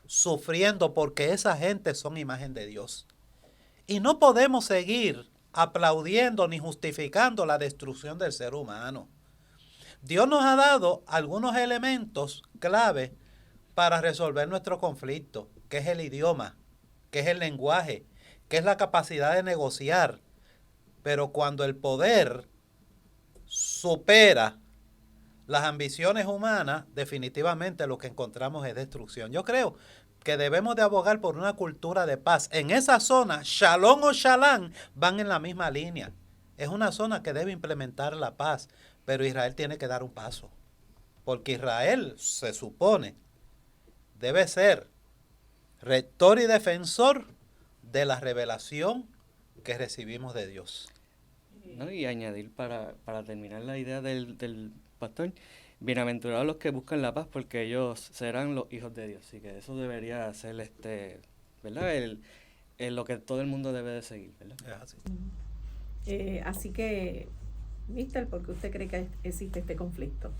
sufriendo porque esa gente son imagen de Dios. Y no podemos seguir aplaudiendo ni justificando la destrucción del ser humano. Dios nos ha dado algunos elementos clave para resolver nuestro conflicto, que es el idioma, que es el lenguaje, que es la capacidad de negociar. Pero cuando el poder supera las ambiciones humanas, definitivamente lo que encontramos es destrucción. Yo creo que debemos de abogar por una cultura de paz. En esa zona, Shalom o Shalán van en la misma línea. Es una zona que debe implementar la paz, pero Israel tiene que dar un paso. Porque Israel, se supone, debe ser rector y defensor de la revelación que recibimos de Dios. ¿No? Y añadir para terminar la idea del pastor, bienaventurados los que buscan la paz, porque ellos serán los hijos de Dios. Así que eso debería ser ¿verdad? Lo que todo el mundo debe de seguir, ¿verdad? Así que, Mister, ¿por qué usted cree que existe este conflicto?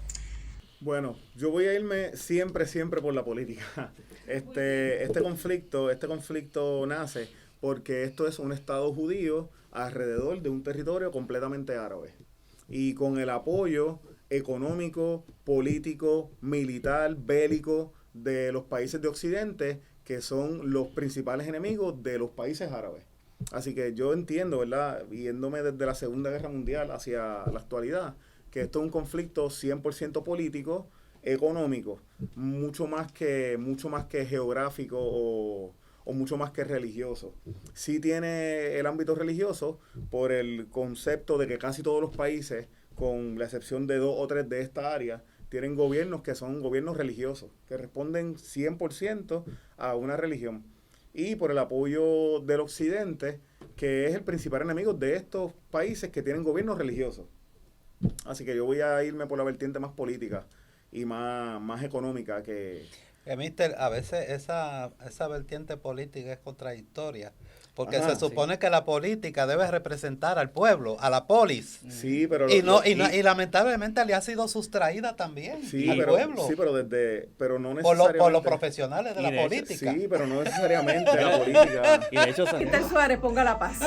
Bueno, yo voy a irme siempre por la política. Este conflicto nace porque esto es un Estado judío alrededor de un territorio completamente árabe. Y con el apoyo económico, político, militar, bélico de los países de Occidente, que son los principales enemigos de los países árabes. Así que yo entiendo, ¿verdad?, viéndome desde la Segunda Guerra Mundial hacia la actualidad, que esto es un conflicto 100% político, económico, mucho más que geográfico o mucho más que religioso. Sí tiene el ámbito religioso por el concepto de que casi todos los países, con la excepción de 2 o 3 de esta área, tienen gobiernos que son gobiernos religiosos, que responden 100% a una religión. Y por el apoyo del Occidente, que es el principal enemigo de estos países que tienen gobiernos religiosos. Así que yo voy a irme por la vertiente más política y más económica que... Mister, a veces esa vertiente política es contradictoria, porque Ajá, se supone que la política debe representar al pueblo, a la polis. Sí, pero... Y lamentablemente le ha sido sustraída también al pueblo. Sí, pero no necesariamente... Por los profesionales de la política. Sí, pero no necesariamente la política. Y de hecho, Mister Suárez, ponga la paz.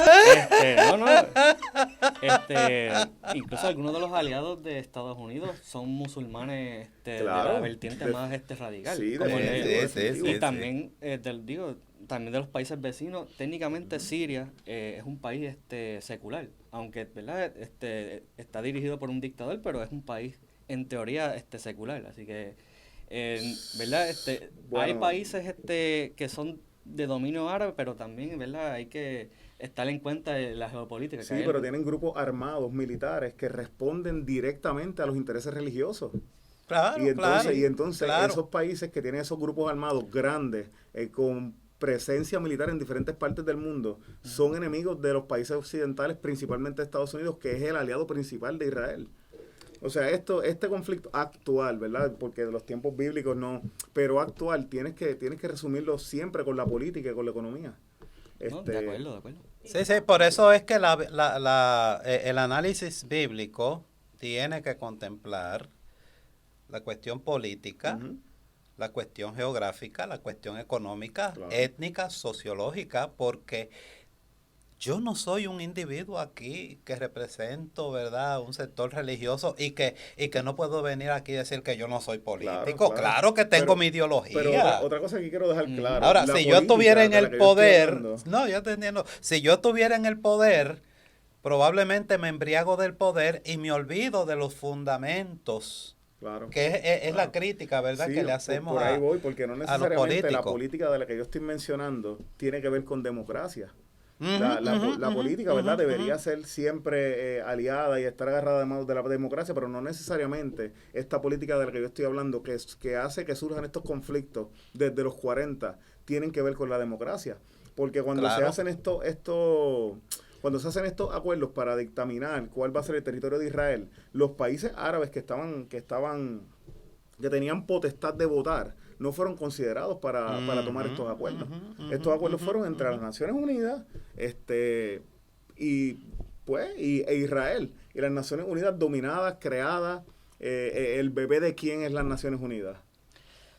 Incluso algunos de los aliados de Estados Unidos son musulmanes de la vertiente más radical. Sí, como sí. y también, también de los países vecinos. Técnicamente Siria es un país secular, aunque, ¿verdad? Está dirigido por un dictador, pero es un país en teoría secular. Así que, ¿verdad? Bueno. Hay países que son de dominio árabe, pero también, ¿verdad? Hay que estar en cuenta de la geopolítica. Sí, pero tienen grupos armados, militares, que responden directamente a los intereses religiosos. Claro, Y entonces claro. esos países que tienen esos grupos armados grandes, con presencia militar en diferentes partes del mundo, son enemigos de los países occidentales, principalmente Estados Unidos, que es el aliado principal de Israel. O sea, este conflicto actual, ¿verdad? Porque de los tiempos bíblicos no, pero actual, tienes que resumirlo siempre con la política y con la economía. No, de acuerdo. Sí, por eso es que el análisis bíblico tiene que contemplar la cuestión política, Ujú. la cuestión geográfica, la cuestión económica, Claro. étnica, sociológica, porque yo no soy un individuo aquí que represento, ¿verdad?, un sector religioso y que no puedo venir aquí y decir que yo no soy político. Claro que tengo mi ideología. Pero otra cosa que quiero dejar claro. Ahora, la si yo política estuviera en de la el que yo estoy poder, hablando, no, yo te entiendo. Si yo estuviera en el poder, probablemente me embriago del poder y me olvido de los fundamentos, claro. que es la Claro. crítica, ¿verdad?, Sí, que le hacemos por ahí voy, porque no a los necesariamente la políticos. política de la que yo estoy mencionando tiene que ver con democracia. Ujú, La ujú, política, ¿verdad? ujú, Debería ujú. ser siempre aliada y estar agarrada de manos de la democracia, pero no necesariamente esta política de la que yo estoy hablando, que hace que surjan estos conflictos desde los 40, tienen que ver con la democracia. Porque cuando se Claro. hacen cuando se hacen estos acuerdos para dictaminar cuál va a ser el territorio de Israel, los países árabes que tenían potestad de votar, no fueron considerados para tomar estos acuerdos. Estos acuerdos fueron entre las Naciones Unidas y Israel. Y las Naciones Unidas dominadas, creadas, el bebé de quién es las Naciones Unidas.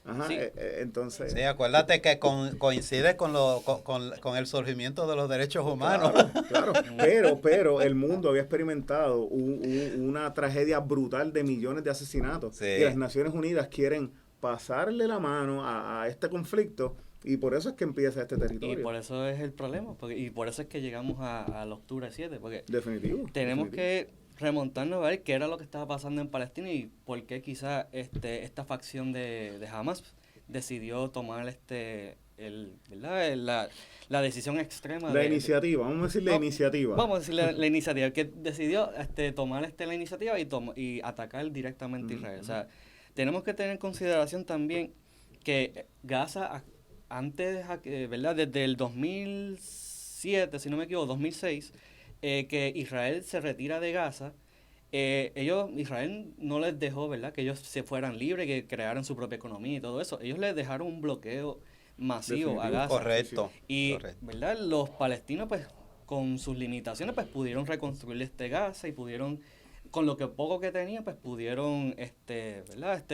Ajá, Sí. entonces... Sí, acuérdate que coincide con el surgimiento de los derechos humanos. Claro, pero el mundo había experimentado una tragedia brutal de millones de asesinatos. Sí. Y las Naciones Unidas quieren pasarle la mano a este conflicto y por eso es que empieza este territorio. Y por eso es el problema, y por eso es que llegamos al octubre 7, porque Definitivo. tenemos definitivo. que remontarnos a ver qué era lo que estaba pasando en Palestina y por qué quizá esta facción de Hamas decidió tomar la decisión extrema La iniciativa, vamos a decir la No, iniciativa. Vamos a decir la iniciativa, que decidió tomar la iniciativa y atacar directamente a Israel. O sea, tenemos que tener en consideración también que Gaza, antes, ¿verdad? Desde el 2007, si no me equivoco, 2006, que Israel se retira de Gaza, Israel no les dejó, ¿verdad?, que ellos se fueran libres, que crearan su propia economía y todo eso. Ellos les dejaron un bloqueo masivo a Definitivo. Gaza. Correcto. Y, correcto. ¿verdad?, los palestinos, pues, con sus limitaciones, pues, pudieron reconstruir Gaza y pudieron, con lo que poco que tenían, pues, pudieron, ¿verdad?,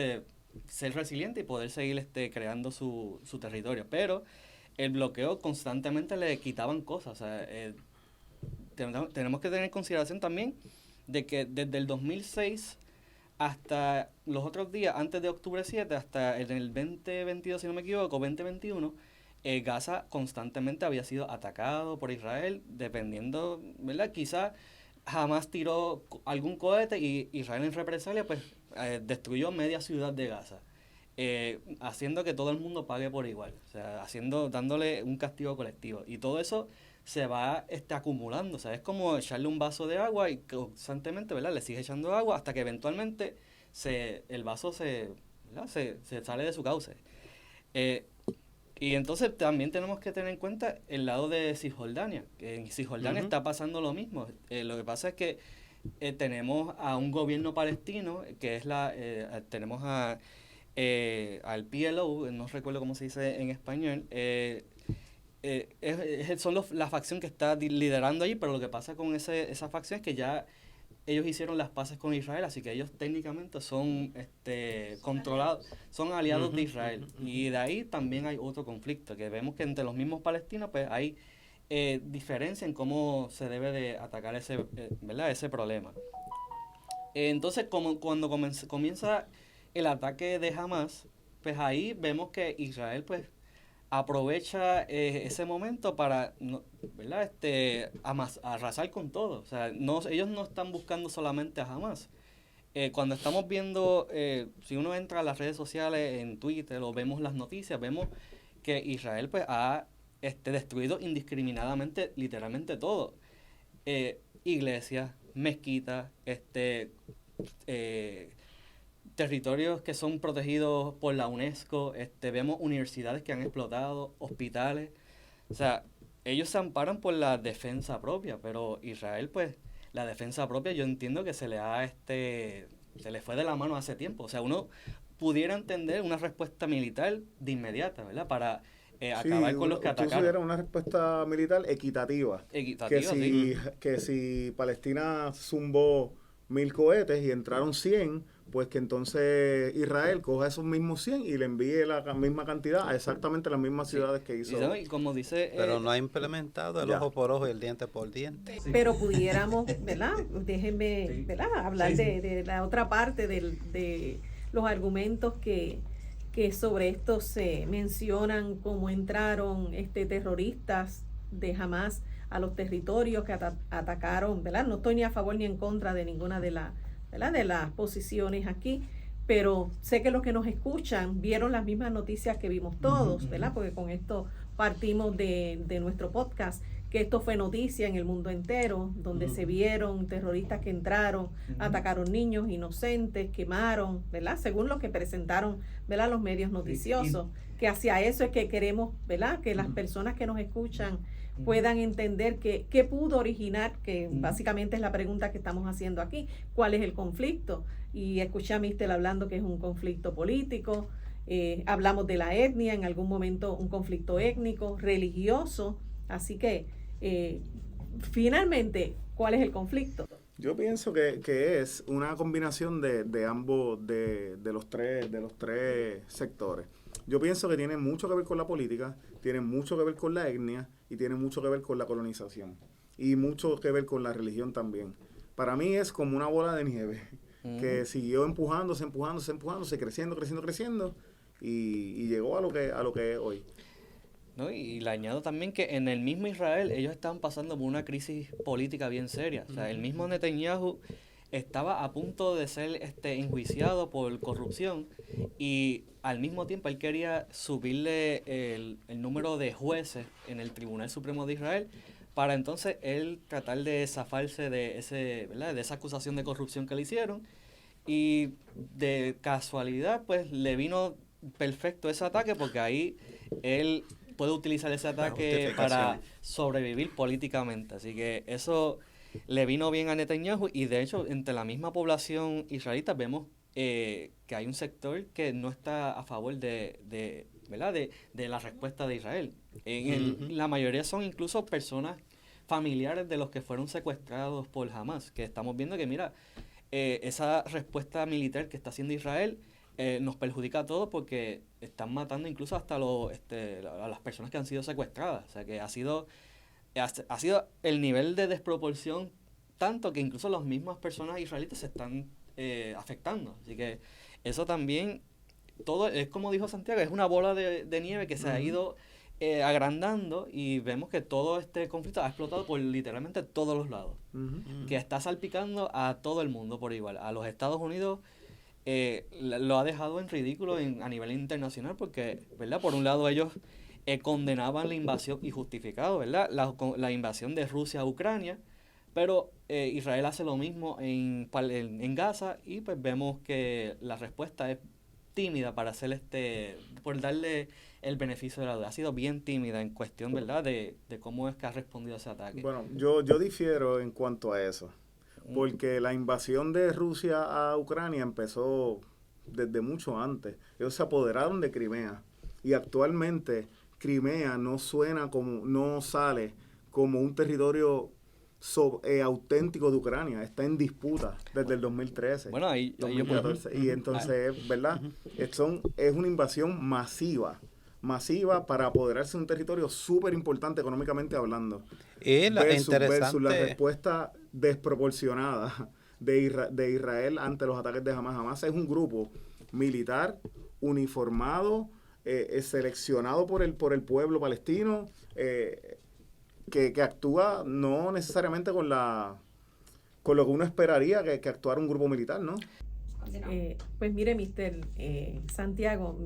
ser resilientes y poder seguir, creando su territorio. Pero el bloqueo constantemente le quitaban cosas. O sea, tenemos que tener en consideración también de que desde el 2006 hasta los otros días, antes de octubre 7, hasta en el 2022, si no me equivoco, 2021, Gaza constantemente había sido atacado por Israel, dependiendo, ¿verdad? Quizás jamás tiró algún cohete y Israel en represalia pues destruyó media ciudad de Gaza, haciendo que todo el mundo pague por igual, o sea, dándole un castigo colectivo. Y todo eso se va acumulando, o sea, es como echarle un vaso de agua y constantemente, ¿verdad?, le sigue echando agua hasta que eventualmente el vaso se sale de su cauce. Y entonces también tenemos que tener en cuenta el lado de Cisjordania, que en Cisjordania está pasando lo mismo. Lo que pasa es que tenemos a un gobierno palestino, que es tenemos al PLO, no recuerdo cómo se dice en español, son la facción que está liderando allí, pero lo que pasa con esa facción es que ya ellos hicieron las paces con Israel, así que ellos técnicamente son controlados, son aliados de Israel. Y de ahí también hay otro conflicto, que vemos que entre los mismos palestinos pues hay diferencia en cómo se debe de atacar ese problema. Entonces, cuando comienza el ataque de Hamas, pues ahí vemos que Israel pues aprovecha ese momento para, ¿verdad? Arrasar con todo. O sea, ellos no están buscando solamente a Hamas. Cuando estamos viendo, si uno entra a las redes sociales, en Twitter, o vemos las noticias, vemos que Israel pues ha destruido indiscriminadamente literalmente todo. Iglesias, mezquitas, territorios que son protegidos por la UNESCO, vemos universidades que han explotado, hospitales. O sea, ellos se amparan por la defensa propia, pero Israel, pues, la defensa propia yo entiendo que se le fue de la mano hace tiempo. O sea, uno pudiera entender una respuesta militar de inmediata, ¿verdad? Para acabar con los que atacaron. Era una respuesta militar equitativa. Que si Palestina zumbó 1000 cohetes y entraron 100, pues que entonces Israel coja esos mismos 100 y le envíe la misma cantidad a exactamente las mismas ciudades que hizo. Y como dice, pero no ha implementado el ojo por ojo y el diente por diente. Sí. Pero pudiéramos, ¿verdad? Déjenme, ¿verdad? Hablar de la otra parte de los argumentos que sobre esto se mencionan, cómo entraron terroristas de Hamas a los territorios que atacaron, ¿verdad? No estoy ni a favor ni en contra de ninguna de las posiciones aquí, pero sé que los que nos escuchan vieron las mismas noticias que vimos todos, ¿verdad? Porque con esto partimos de nuestro podcast, que esto fue noticia en el mundo entero, donde se vieron terroristas que entraron, atacaron niños inocentes, quemaron, ¿verdad? Según lo que presentaron, ¿verdad? Los medios noticiosos, que hacia eso es que queremos, ¿verdad? Que las personas que nos escuchan puedan entender qué pudo originar, que básicamente es la pregunta que estamos haciendo aquí, cuál es el conflicto. Y escuché a Mister hablando que es un conflicto político, hablamos de la etnia, en algún momento un conflicto étnico, religioso, así que finalmente, ¿cuál es el conflicto? Yo pienso que es una combinación de ambos, de los tres sectores. Yo pienso que tiene mucho que ver con la política, tiene mucho que ver con la etnia y tiene mucho que ver con la colonización y mucho que ver con la religión también. Para mí es como una bola de nieve que siguió empujándose, creciendo y llegó a lo que es hoy. ¿No? Y le añado también que en el mismo Israel ellos estaban pasando por una crisis política bien seria. O sea, el mismo Netanyahu estaba a punto de ser enjuiciado por corrupción y al mismo tiempo él quería subirle el número de jueces en el Tribunal Supremo de Israel para entonces él tratar de zafarse de ¿verdad? De esa acusación de corrupción que le hicieron, y de casualidad pues le vino perfecto ese ataque porque ahí él puede utilizar ese ataque para sobrevivir políticamente. Así que eso le vino bien a Netanyahu, y de hecho entre la misma población israelita vemos que hay un sector que no está a favor ¿verdad? de la respuesta de Israel. La mayoría son incluso personas familiares de los que fueron secuestrados por Hamas, que estamos viendo que mira, esa respuesta militar que está haciendo Israel nos perjudica a todos porque están matando incluso hasta a las personas que han sido secuestradas. O sea que ha sido el nivel de desproporción tanto que incluso las mismas personas israelitas se están afectando. Así que eso también, todo es como dijo Santiago, es una bola de nieve que se ha ido agrandando, y vemos que todo este conflicto ha explotado por literalmente todos los lados, que está salpicando a todo el mundo por igual. A los Estados Unidos lo ha dejado en ridículo a nivel internacional porque, ¿verdad? Por un lado ellos condenaban la invasión, y justificado, ¿verdad? La invasión de Rusia a Ucrania, pero Israel hace lo mismo en Gaza, y pues vemos que la respuesta es tímida para hacer por darle el beneficio de la duda. Ha sido bien tímida en cuestión, ¿verdad? De cómo es que ha respondido a ese ataque. Bueno, yo difiero en cuanto a eso, porque la invasión de Rusia a Ucrania empezó desde mucho antes. Ellos se apoderaron de Crimea, y actualmente Crimea no sale como un territorio auténtico de Ucrania. Está en disputa desde el 2013. Bueno, ahí 2014. Y entonces, ¿verdad? Es una invasión masiva para apoderarse de un territorio súper importante económicamente hablando. Versus la respuesta desproporcionada de Israel ante los ataques de Hamas. Hamas es un grupo militar uniformado, seleccionado por el pueblo palestino, que actúa no necesariamente con lo que uno esperaría que actuara un grupo militar, ¿no? Pues mire, Santiago,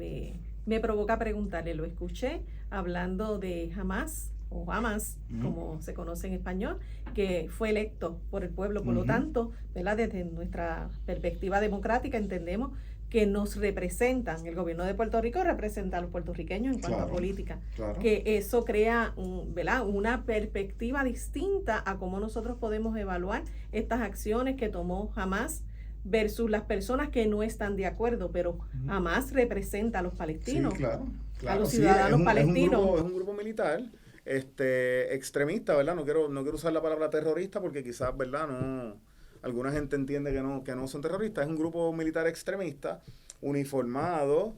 me provoca preguntarle, lo escuché hablando de Hamas, o Hamas, como se conoce en español, que fue electo por el pueblo, por lo tanto, ¿verdad? Desde nuestra perspectiva democrática entendemos que nos representan, el gobierno de Puerto Rico representa a los puertorriqueños en cuanto a política, que eso crea ¿verdad? Una perspectiva distinta a cómo nosotros podemos evaluar estas acciones que tomó Hamas versus las personas que no están de acuerdo, pero Hamas representa a los palestinos, sí, claro, a los ciudadanos palestinos. Es un grupo militar extremista, ¿verdad? No quiero usar la palabra terrorista porque quizás, ¿verdad? No, alguna gente entiende que no son terroristas. Es un grupo militar extremista, uniformado,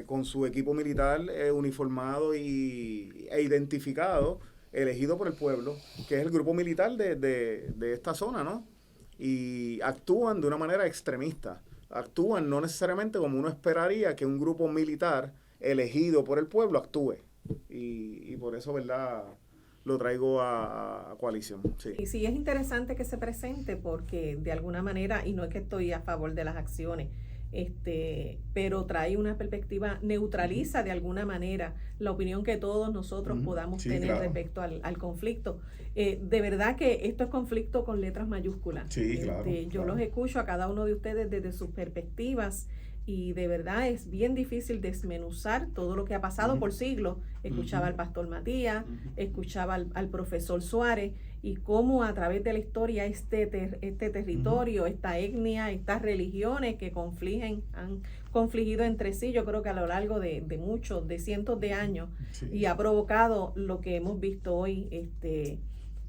con su equipo militar uniformado e identificado, elegido por el pueblo, que es el grupo militar de esta zona, ¿no? Y actúan de una manera extremista. Actúan no necesariamente como uno esperaría que un grupo militar elegido por el pueblo actúe. Y por eso, ¿verdad?, lo traigo a coalición. Sí. Y sí, es interesante que se presente porque de alguna manera, y no es que estoy a favor de las acciones, pero trae una perspectiva, neutraliza de alguna manera la opinión que todos nosotros podamos tener respecto al conflicto. De verdad que esto es conflicto con letras mayúsculas. Sí, Yo los escucho a cada uno de ustedes desde sus perspectivas y de verdad es bien difícil desmenuzar todo lo que ha pasado por siglos. Escuchaba al pastor Matías, escuchaba al profesor Suárez, y cómo a través de la historia este territorio, esta etnia, estas religiones que han confligido entre sí, yo creo que a lo largo de de cientos de años, y ha provocado lo que hemos visto hoy,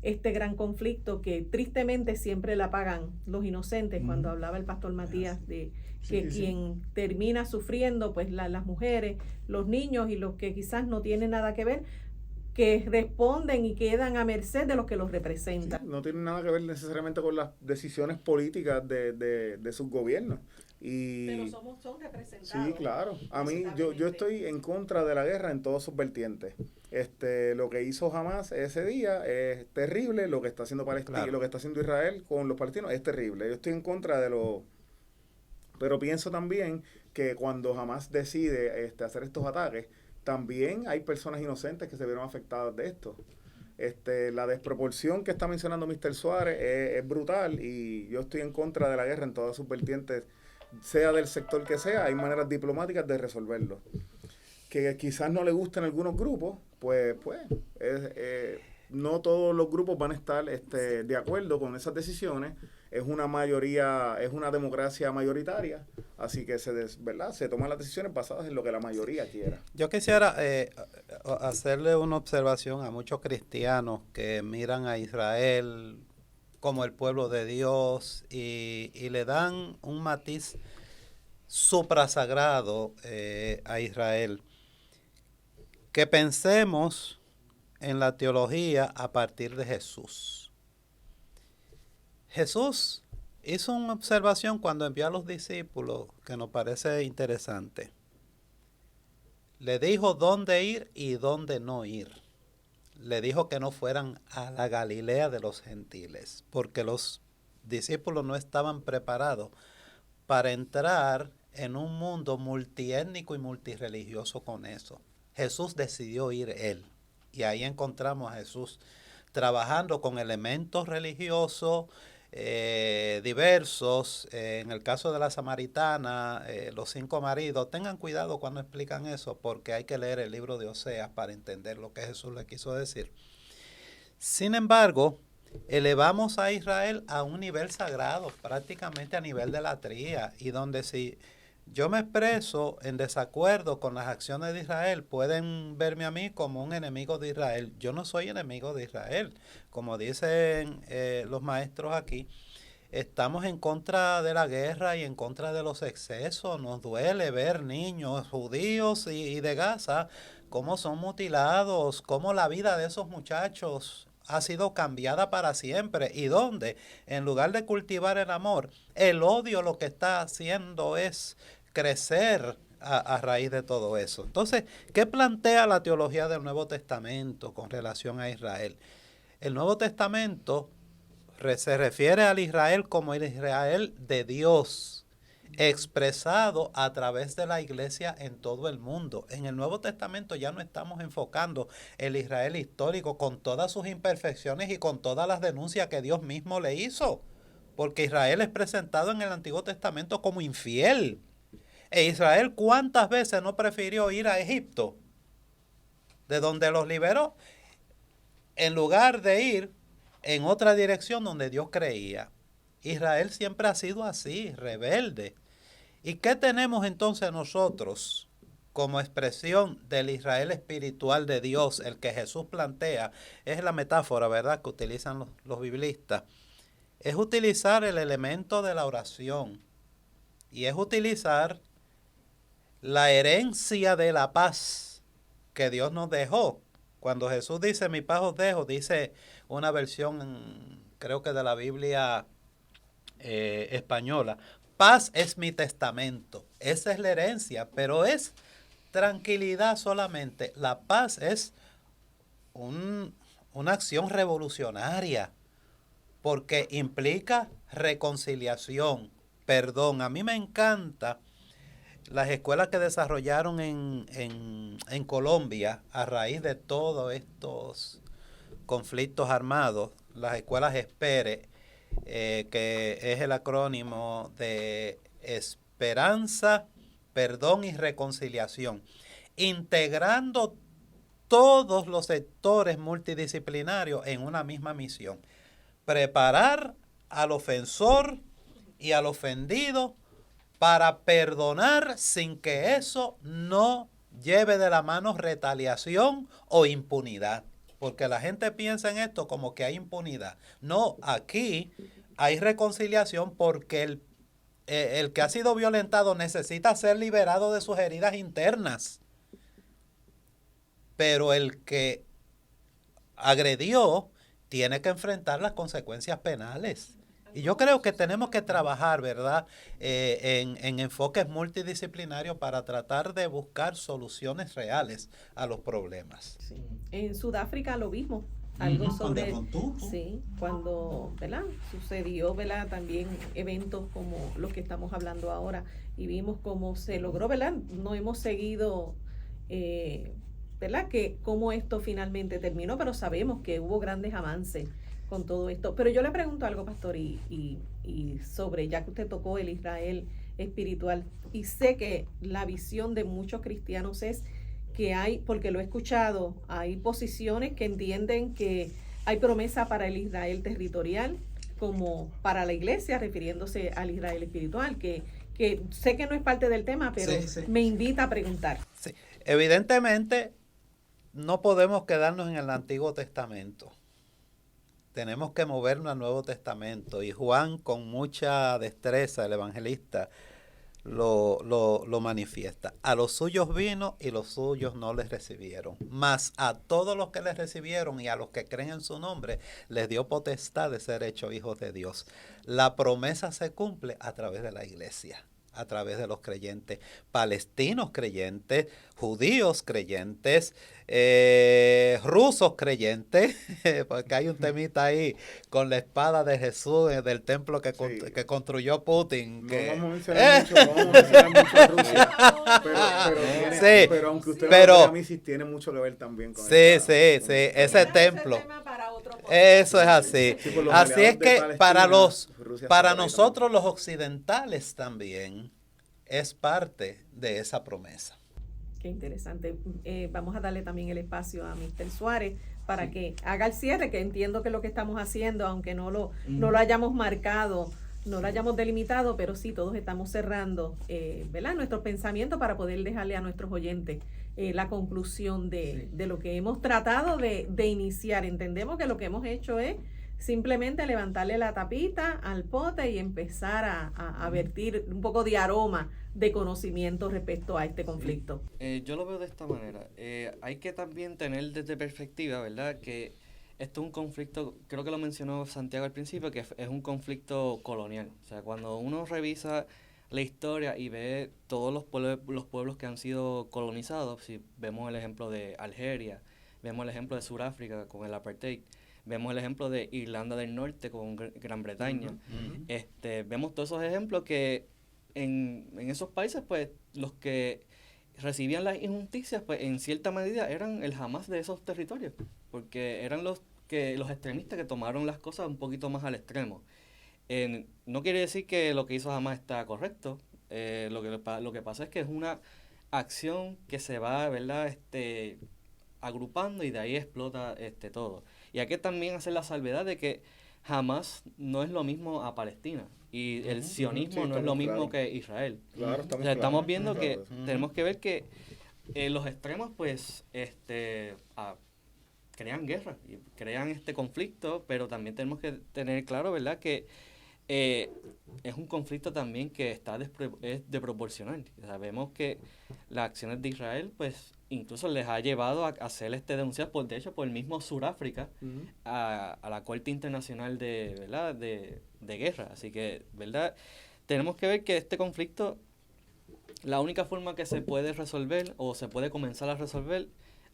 este gran conflicto que tristemente siempre la pagan los inocentes. Cuando hablaba el pastor Matías de que quien termina sufriendo, pues las mujeres, los niños y los que quizás no tienen nada que ver, que responden y quedan a merced de los que los representan. Sí, no tiene nada que ver necesariamente con las decisiones políticas de sus gobiernos. Pero son representados. Sí, claro. A mí, yo estoy en contra de la guerra en todas sus vertientes. Lo que hizo Hamas ese día es terrible, lo que está haciendo Palestina, lo que está haciendo Israel con los palestinos es terrible. Yo estoy en contra pero pienso también que cuando Hamas decide hacer estos ataques, también hay personas inocentes que se vieron afectadas de esto. La desproporción que está mencionando Mr. Suárez es brutal, y yo estoy en contra de la guerra en todas sus vertientes, sea del sector que sea. Hay maneras diplomáticas de resolverlo. Que quizás no le gusten algunos grupos, pues no todos los grupos van a estar de acuerdo con esas decisiones. Es una mayoría, es una democracia mayoritaria, así que se toman las decisiones basadas en lo que la mayoría quiera. Yo quisiera hacerle una observación a muchos cristianos que miran a Israel como el pueblo de Dios y le dan un matiz suprasagrado a Israel. Que pensemos en la teología a partir de Jesús. Jesús hizo una observación cuando envió a los discípulos que nos parece interesante. Le dijo dónde ir y dónde no ir. Le dijo que no fueran a la Galilea de los gentiles, porque los discípulos no estaban preparados para entrar en un mundo multiétnico y multirreligioso con eso. Jesús decidió ir él, y ahí encontramos a Jesús trabajando con elementos religiosos diversos. En el caso de la samaritana, los 5 maridos, tengan cuidado cuando explican eso, porque hay que leer el libro de Oseas para entender lo que Jesús le quiso decir. Sin embargo, elevamos a Israel a un nivel sagrado, prácticamente a nivel de latría, y donde si yo me expreso en desacuerdo con las acciones de Israel, pueden verme a mí como un enemigo de Israel. Yo no soy enemigo de Israel. Como dicen los maestros aquí, estamos en contra de la guerra y en contra de los excesos. Nos duele ver niños judíos y de Gaza cómo son mutilados, cómo la vida de esos muchachos ha sido cambiada para siempre. ¿Y dónde? En lugar de cultivar el amor, el odio lo que está haciendo es crecer a raíz de todo eso. Entonces, ¿qué plantea la teología del Nuevo Testamento con relación a Israel? El Nuevo Testamento se refiere al Israel como el Israel de Dios, expresado a través de la iglesia en todo el mundo. En el Nuevo Testamento ya no estamos enfocando el Israel histórico con todas sus imperfecciones y con todas las denuncias que Dios mismo le hizo, porque Israel es presentado en el Antiguo Testamento como infiel. E Israel, ¿cuántas veces no prefirió ir a Egipto, de donde los liberó, en lugar de ir en otra dirección donde Dios creía? Israel siempre ha sido así, rebelde. ¿Y qué tenemos entonces nosotros como expresión del Israel espiritual de Dios, el que Jesús plantea? Es la metáfora, ¿verdad?, que utilizan los biblistas. Es utilizar el elemento de la oración y es utilizar la herencia de la paz que Dios nos dejó. Cuando Jesús dice, mi paz os dejo, dice una versión, creo que de la Biblia española, paz es mi testamento. Esa es la herencia, pero es tranquilidad solamente. La paz es una acción revolucionaria, porque implica reconciliación, perdón. A mí me encanta las escuelas que desarrollaron en Colombia a raíz de todos estos conflictos armados, las escuelas ESPERE, que es el acrónimo de Esperanza, Perdón y Reconciliación, integrando todos los sectores multidisciplinarios en una misma misión: preparar al ofensor y al ofendido para perdonar sin que eso no lleve de la mano retaliación o impunidad. Porque la gente piensa en esto como que hay impunidad. No, aquí hay reconciliación porque el que ha sido violentado necesita ser liberado de sus heridas internas. Pero el que agredió tiene que enfrentar las consecuencias penales. Y yo creo que tenemos que trabajar, ¿verdad?, en enfoques multidisciplinarios para tratar de buscar soluciones reales a los problemas. Sí. En Sudáfrica lo vimos, algo sobre, sí, cuando, ¿verdad?, sucedió, ¿verdad?, también eventos como los que estamos hablando ahora, y vimos cómo se logró, ¿verdad? No hemos seguido, ¿verdad?, que cómo esto finalmente terminó, pero sabemos que hubo grandes avances con todo esto. Pero yo le pregunto algo, pastor, y sobre, ya que usted tocó el Israel espiritual, y sé que la visión de muchos cristianos es que hay, porque lo he escuchado, hay posiciones que entienden que hay promesa para el Israel territorial como para la iglesia, refiriéndose al Israel espiritual, que sé que no es parte del tema, pero sí. Me invita a preguntar. Sí. Evidentemente, no podemos quedarnos en el Antiguo Testamento. Tenemos que movernos al Nuevo Testamento. Y Juan, con mucha destreza, el evangelista, lo manifiesta. A los suyos vino y los suyos no les recibieron. Mas a todos los que les recibieron y a los que creen en su nombre, les dio potestad de ser hechos hijos de Dios. La promesa se cumple a través de la iglesia, a través de los creyentes, palestinos creyentes, judíos creyentes, rusos creyentes, porque hay un temita ahí con la espada de Jesús del templo que construyó Putin. No vamos a mencionar mucho a Rusia, pero aunque usted no lo a mí sí tiene mucho que ver también con ese templo. Eso es así. Sí, así es que para nosotros los occidentales también es parte de esa promesa. Qué interesante. Vamos a darle también el espacio a Mr. Suárez para que haga el cierre, que entiendo que es lo que estamos haciendo, aunque no lo hayamos marcado, no lo hayamos delimitado, pero sí todos estamos cerrando, ¿verdad?, nuestros pensamientos para poder dejarle a nuestros oyentes la conclusión de lo que hemos tratado de iniciar. Entendemos que lo que hemos hecho es simplemente levantarle la tapita al pote y empezar a vertir un poco de aroma de conocimiento respecto a este conflicto. Yo lo veo de esta manera. Hay que también tener desde perspectiva, ¿verdad?, que esto es un conflicto, creo que lo mencionó Santiago al principio, que es un conflicto colonial. O sea, cuando uno revisa la historia y ve todos los pueblos que han sido colonizados, si vemos el ejemplo de Algeria, vemos el ejemplo de Sudáfrica con el apartheid, vemos el ejemplo de Irlanda del Norte con Gran Bretaña, vemos todos esos ejemplos que en esos países, pues, los que recibían las injusticias, pues, en cierta medida eran el Hamas de esos territorios, porque eran los extremistas que tomaron las cosas un poquito más al extremo. No quiere decir que lo que hizo Hamas está correcto. Lo que pasa es que es una acción que se va, ¿verdad?, agrupando y de ahí explota todo. Y hay que también hacer la salvedad de que Hamas no es lo mismo a Palestina y el sionismo no es lo mismo que Israel. Claro, estamos viendo claro, que tenemos que ver que los extremos, pues, crean guerra y crean este conflicto, pero también tenemos que tener claro, ¿verdad?, que es un conflicto también que es desproporcional. Sabemos que las acciones de Israel, pues, incluso les ha llevado a hacer denuncias por el mismo Sudáfrica a la Corte Internacional de Guerra. Así que, ¿verdad?, tenemos que ver que este conflicto, la única forma que se puede resolver o se puede comenzar a resolver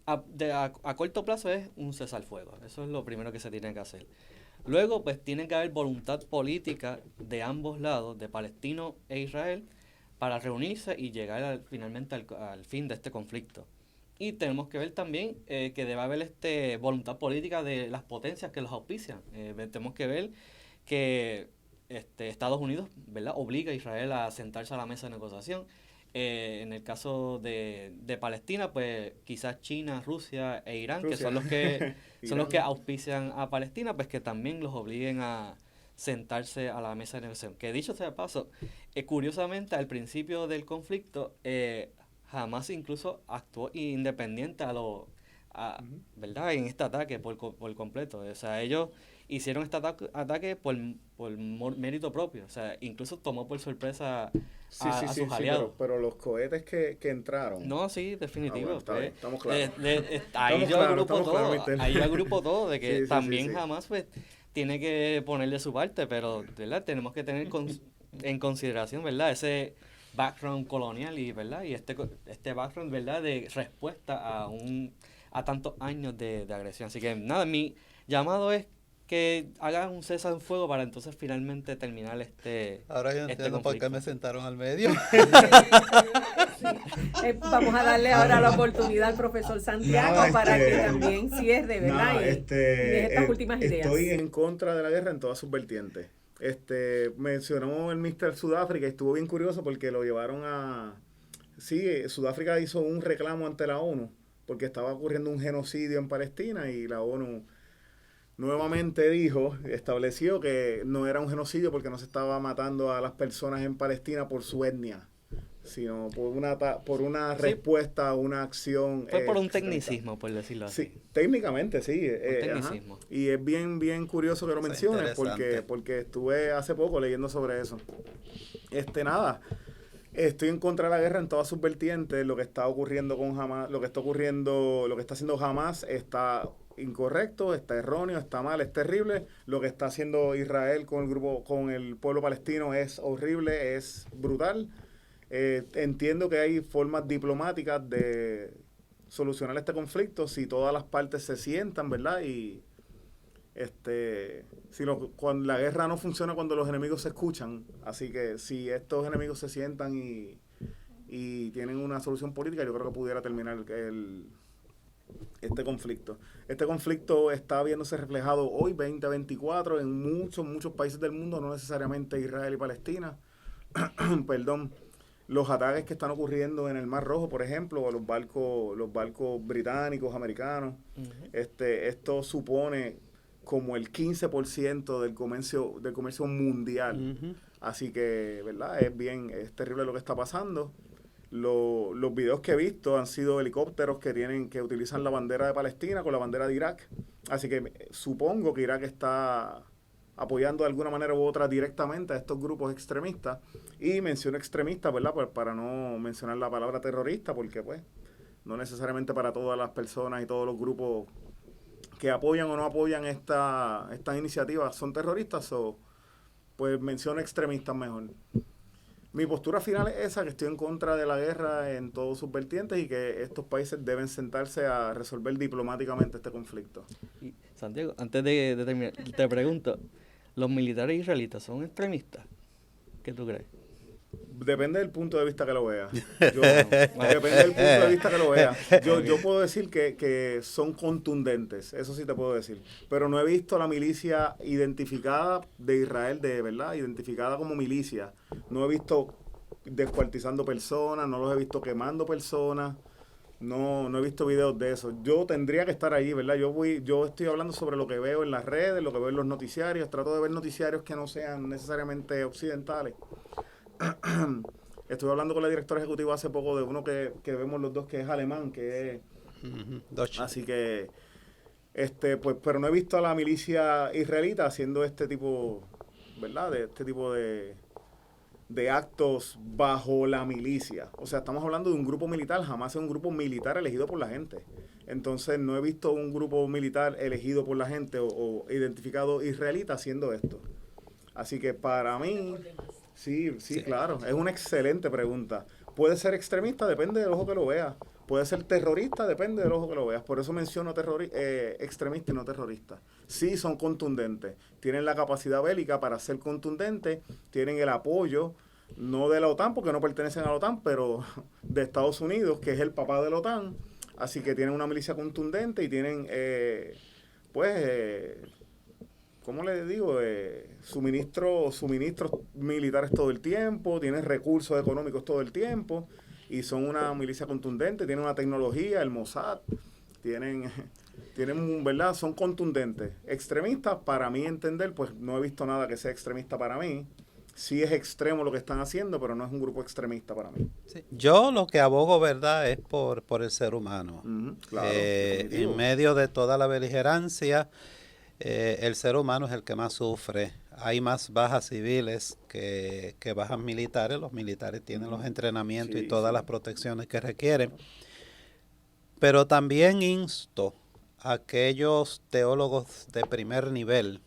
a corto plazo es un cesar al fuego. Eso es lo primero que se tiene que hacer. Luego, pues, tiene que haber voluntad política de ambos lados, de Palestina e Israel, para reunirse y llegar finalmente al fin de este conflicto. Y tenemos que ver también que debe haber voluntad política de las potencias que los auspician. Tenemos que ver que Estados Unidos, ¿verdad?, obliga a Israel a sentarse a la mesa de negociación. En el caso de Palestina, pues quizás China, Rusia e Irán, que son los que auspician a Palestina, pues que también los obliguen a sentarse a la mesa de negociación. Que dicho sea de paso, curiosamente al principio del conflicto, Hamas incluso actuó independiente ¿verdad?, en este ataque por completo. O sea, ellos hicieron este ataque por mérito propio. O sea, incluso tomó por sorpresa a sus aliados. Pero los cohetes que entraron. No, sí, definitivo. Bueno, estamos claros. Ahí yo agrupo todo, de que también Hamas, pues, tiene que ponerle su parte, pero, ¿verdad?, tenemos que tener en consideración, ¿verdad?, ese background colonial y, ¿verdad?, y este background, ¿verdad?, de respuesta a tantos años de agresión. Así que nada, mi llamado es que hagan un cese al fuego para entonces finalmente terminar Ahora yo entiendo por qué me sentaron al medio. Vamos a darle ahora la oportunidad al profesor Santiago para que también cierre, ¿verdad? Y estas últimas ideas. Estoy en contra de la guerra en todas sus vertientes. Mencionó el Mr. Sudáfrica y estuvo bien curioso porque lo llevaron a... Sí, Sudáfrica hizo un reclamo ante la ONU porque estaba ocurriendo un genocidio en Palestina y la ONU nuevamente estableció que no era un genocidio porque no se estaba matando a las personas en Palestina por su etnia, sino por una respuesta a una acción. Fue por un tecnicismo, por decirlo así. Sí, técnicamente sí. Tecnicismo. Y es bien curioso que lo menciones porque estuve hace poco leyendo sobre eso. Nada. Estoy en contra de la guerra en todas sus vertientes. Lo que está ocurriendo con Hamas, lo que está haciendo Hamas está incorrecto, está erróneo, está mal, es terrible. Lo que está haciendo Israel con el pueblo palestino es horrible, es brutal. Entiendo que hay formas diplomáticas de solucionar este conflicto si todas las partes se sientan, ¿verdad? Y cuando la guerra no funciona cuando los enemigos se escuchan, así que si estos enemigos se sientan y tienen una solución política, yo creo que pudiera terminar este conflicto. Este conflicto está viéndose reflejado hoy, 2024, en muchos países del mundo, no necesariamente Israel y Palestina. Perdón. Los ataques que están ocurriendo en el Mar Rojo, por ejemplo, los barcos británicos, americanos, esto supone como el 15% del comercio mundial. Así que, ¿verdad? Es terrible lo que está pasando. Los videos que he visto han sido helicópteros que utilizan la bandera de Palestina con la bandera de Irak. Así que supongo que Irak está apoyando de alguna manera u otra directamente a estos grupos extremistas. Y menciono extremistas, ¿verdad? Pues para no mencionar la palabra terrorista, porque pues no necesariamente para todas las personas y todos los grupos que apoyan o no apoyan estas iniciativas son terroristas, pues menciono extremistas mejor. Mi postura final es esa, que estoy en contra de la guerra en todos sus vertientes y que estos países deben sentarse a resolver diplomáticamente este conflicto. Y, Santiago, antes de terminar, te pregunto, ¿los militares israelitas son extremistas? ¿Qué tú crees? Depende del punto de vista que lo vea. Depende del punto de vista que lo vea. Yo puedo decir que son contundentes, eso sí te puedo decir. Pero no he visto la milicia identificada de Israel, de verdad, identificada como milicia. No he visto descuartizando personas, no los he visto quemando personas. No he visto videos de eso. Yo tendría que estar allí, ¿verdad? Yo estoy hablando sobre lo que veo en las redes, lo que veo en los noticiarios. Trato de ver noticiarios que no sean necesariamente occidentales. Estuve hablando con la directora ejecutiva hace poco de uno que vemos los dos, que es alemán, que es... Así que, pues, pero no he visto a la milicia israelita haciendo este tipo, ¿verdad? De este tipo de actos bajo la milicia. O sea, estamos hablando de un grupo militar, jamás es un grupo militar elegido por la gente. Entonces, no he visto un grupo militar elegido por la gente o identificado israelita haciendo esto. Así que para mí... Sí, claro. Es una excelente pregunta. Puede ser extremista, depende del ojo que lo vea. Puede ser terrorista, depende del ojo que lo veas. Por eso menciono extremista y no terrorista. Sí, son contundentes. Tienen la capacidad bélica para ser contundentes. Tienen el apoyo, no de la OTAN, porque no pertenecen a la OTAN, pero de Estados Unidos, que es el papá de la OTAN. Así que tienen una milicia contundente y tienen, ¿cómo le digo? Suministros militares todo el tiempo, tienen recursos económicos todo el tiempo y son una milicia contundente, tienen una tecnología, el Mossad, tienen, ¿verdad? Son contundentes. Extremistas, para mí entender, pues no he visto nada que sea extremista para mí. Sí es extremo lo que están haciendo, pero no es un grupo extremista para mí. Sí. Yo lo que abogo, ¿verdad?, es por el ser humano. Claro, en medio de toda la beligerancia, el ser humano es el que más sufre. Hay más bajas civiles que bajas militares. Los militares tienen los entrenamientos y todas las protecciones que requieren. Pero también insto a aquellos teólogos de primer nivel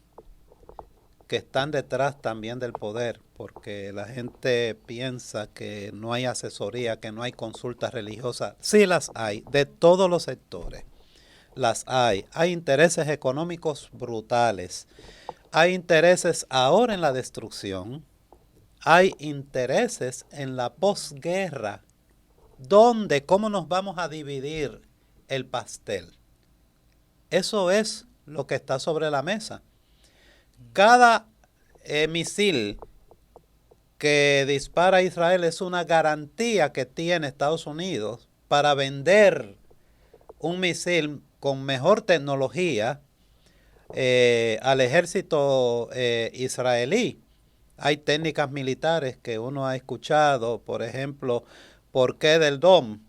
que están detrás también del poder, porque la gente piensa que no hay asesoría, que no hay consultas religiosas. Sí las hay, de todos los sectores. Las hay. Hay intereses económicos brutales. Hay intereses ahora en la destrucción. Hay intereses en la posguerra. ¿Dónde? ¿Cómo nos vamos a dividir el pastel? Eso es lo que está sobre la mesa. Cada misil que dispara Israel es una garantía que tiene Estados Unidos para vender un misil con mejor tecnología al ejército israelí. Hay técnicas militares que uno ha escuchado, por ejemplo, ¿por qué del DOM?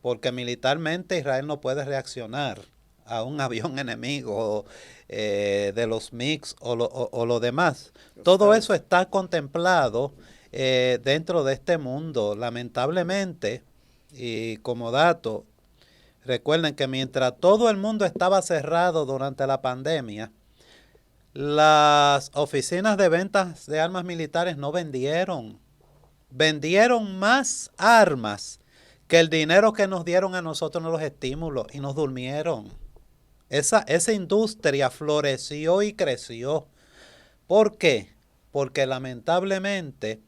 Porque militarmente Israel no puede reaccionar a un avión enemigo de los MiGs o lo demás. Todo eso está contemplado dentro de este mundo. Lamentablemente, y como dato, recuerden que mientras todo el mundo estaba cerrado durante la pandemia, las oficinas de ventas de armas militares no vendieron. Vendieron más armas que el dinero que nos dieron a nosotros en los estímulos y nos durmieron. Esa industria floreció y creció. ¿Por qué? Porque lamentablemente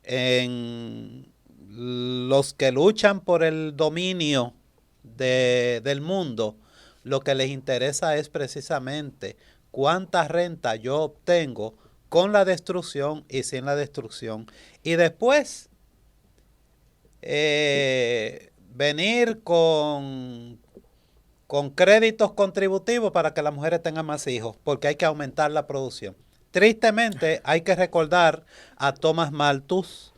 en los que luchan por el dominio del mundo, lo que les interesa es precisamente cuánta renta yo obtengo con la destrucción y sin la destrucción. Y después venir con créditos contributivos para que las mujeres tengan más hijos, porque hay que aumentar la producción. Tristemente, hay que recordar a Thomas Malthus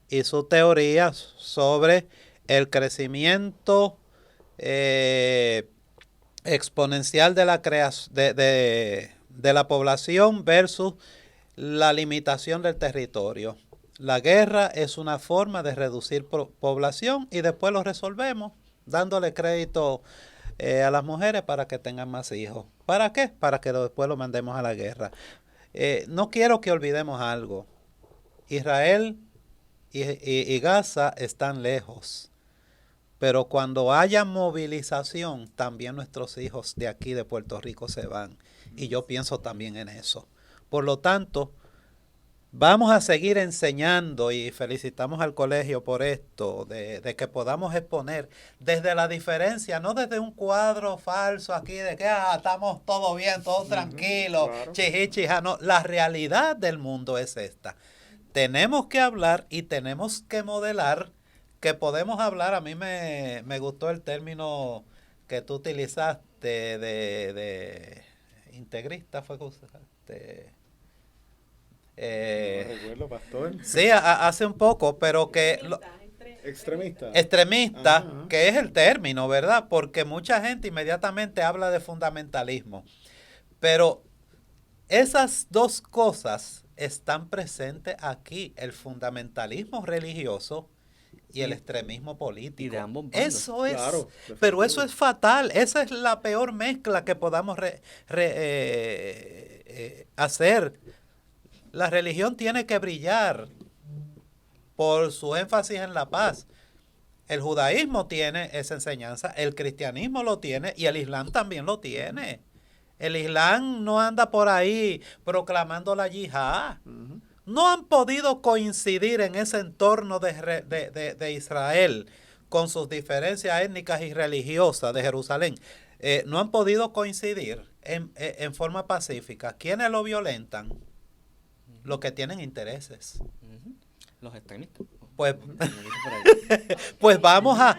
y su teoría sobre el crecimiento exponencial de la de la población versus la limitación del territorio. La guerra es una forma de reducir población y después lo resolvemos dándole crédito a las mujeres para que tengan más hijos. ¿Para qué? Para que después lo mandemos a la guerra. No quiero que olvidemos algo. Israel y Gaza están lejos. Pero cuando haya movilización, también nuestros hijos de aquí, de Puerto Rico, se van. Y yo pienso también en eso. Por lo tanto, vamos a seguir enseñando y felicitamos al colegio por esto, de que podamos exponer desde la diferencia, no desde un cuadro falso aquí de que estamos todo bien, todo tranquilo, claro. chija, no. La realidad del mundo es esta. Tenemos que hablar y tenemos que modelar que podemos hablar. A mí me gustó el término que tú utilizaste de integrista, fue que usaste. No recuerdo, pastor. Sí, hace un poco, pero que... Extremista. Extremista, Ajá. que es el término, ¿verdad? Porque mucha gente inmediatamente habla de fundamentalismo. Pero esas dos cosas están presentes aquí, el fundamentalismo religioso y el extremismo político. Y de ambos bandos. Eso es, Claro, pero eso es fatal. Esa es la peor mezcla que podamos hacer. La religión tiene que brillar por su énfasis en la paz. El judaísmo tiene esa enseñanza, el cristianismo lo tiene y el islam también lo tiene. El islam no anda por ahí proclamando la yihad. Ujú. No han podido coincidir en ese entorno de Israel con sus diferencias étnicas y religiosas de Jerusalén. No han podido coincidir en forma pacífica. ¿Quiénes lo violentan? Los que tienen intereses. Ujú. Los extremistas. Pues, Como dice por ahí. pues vamos a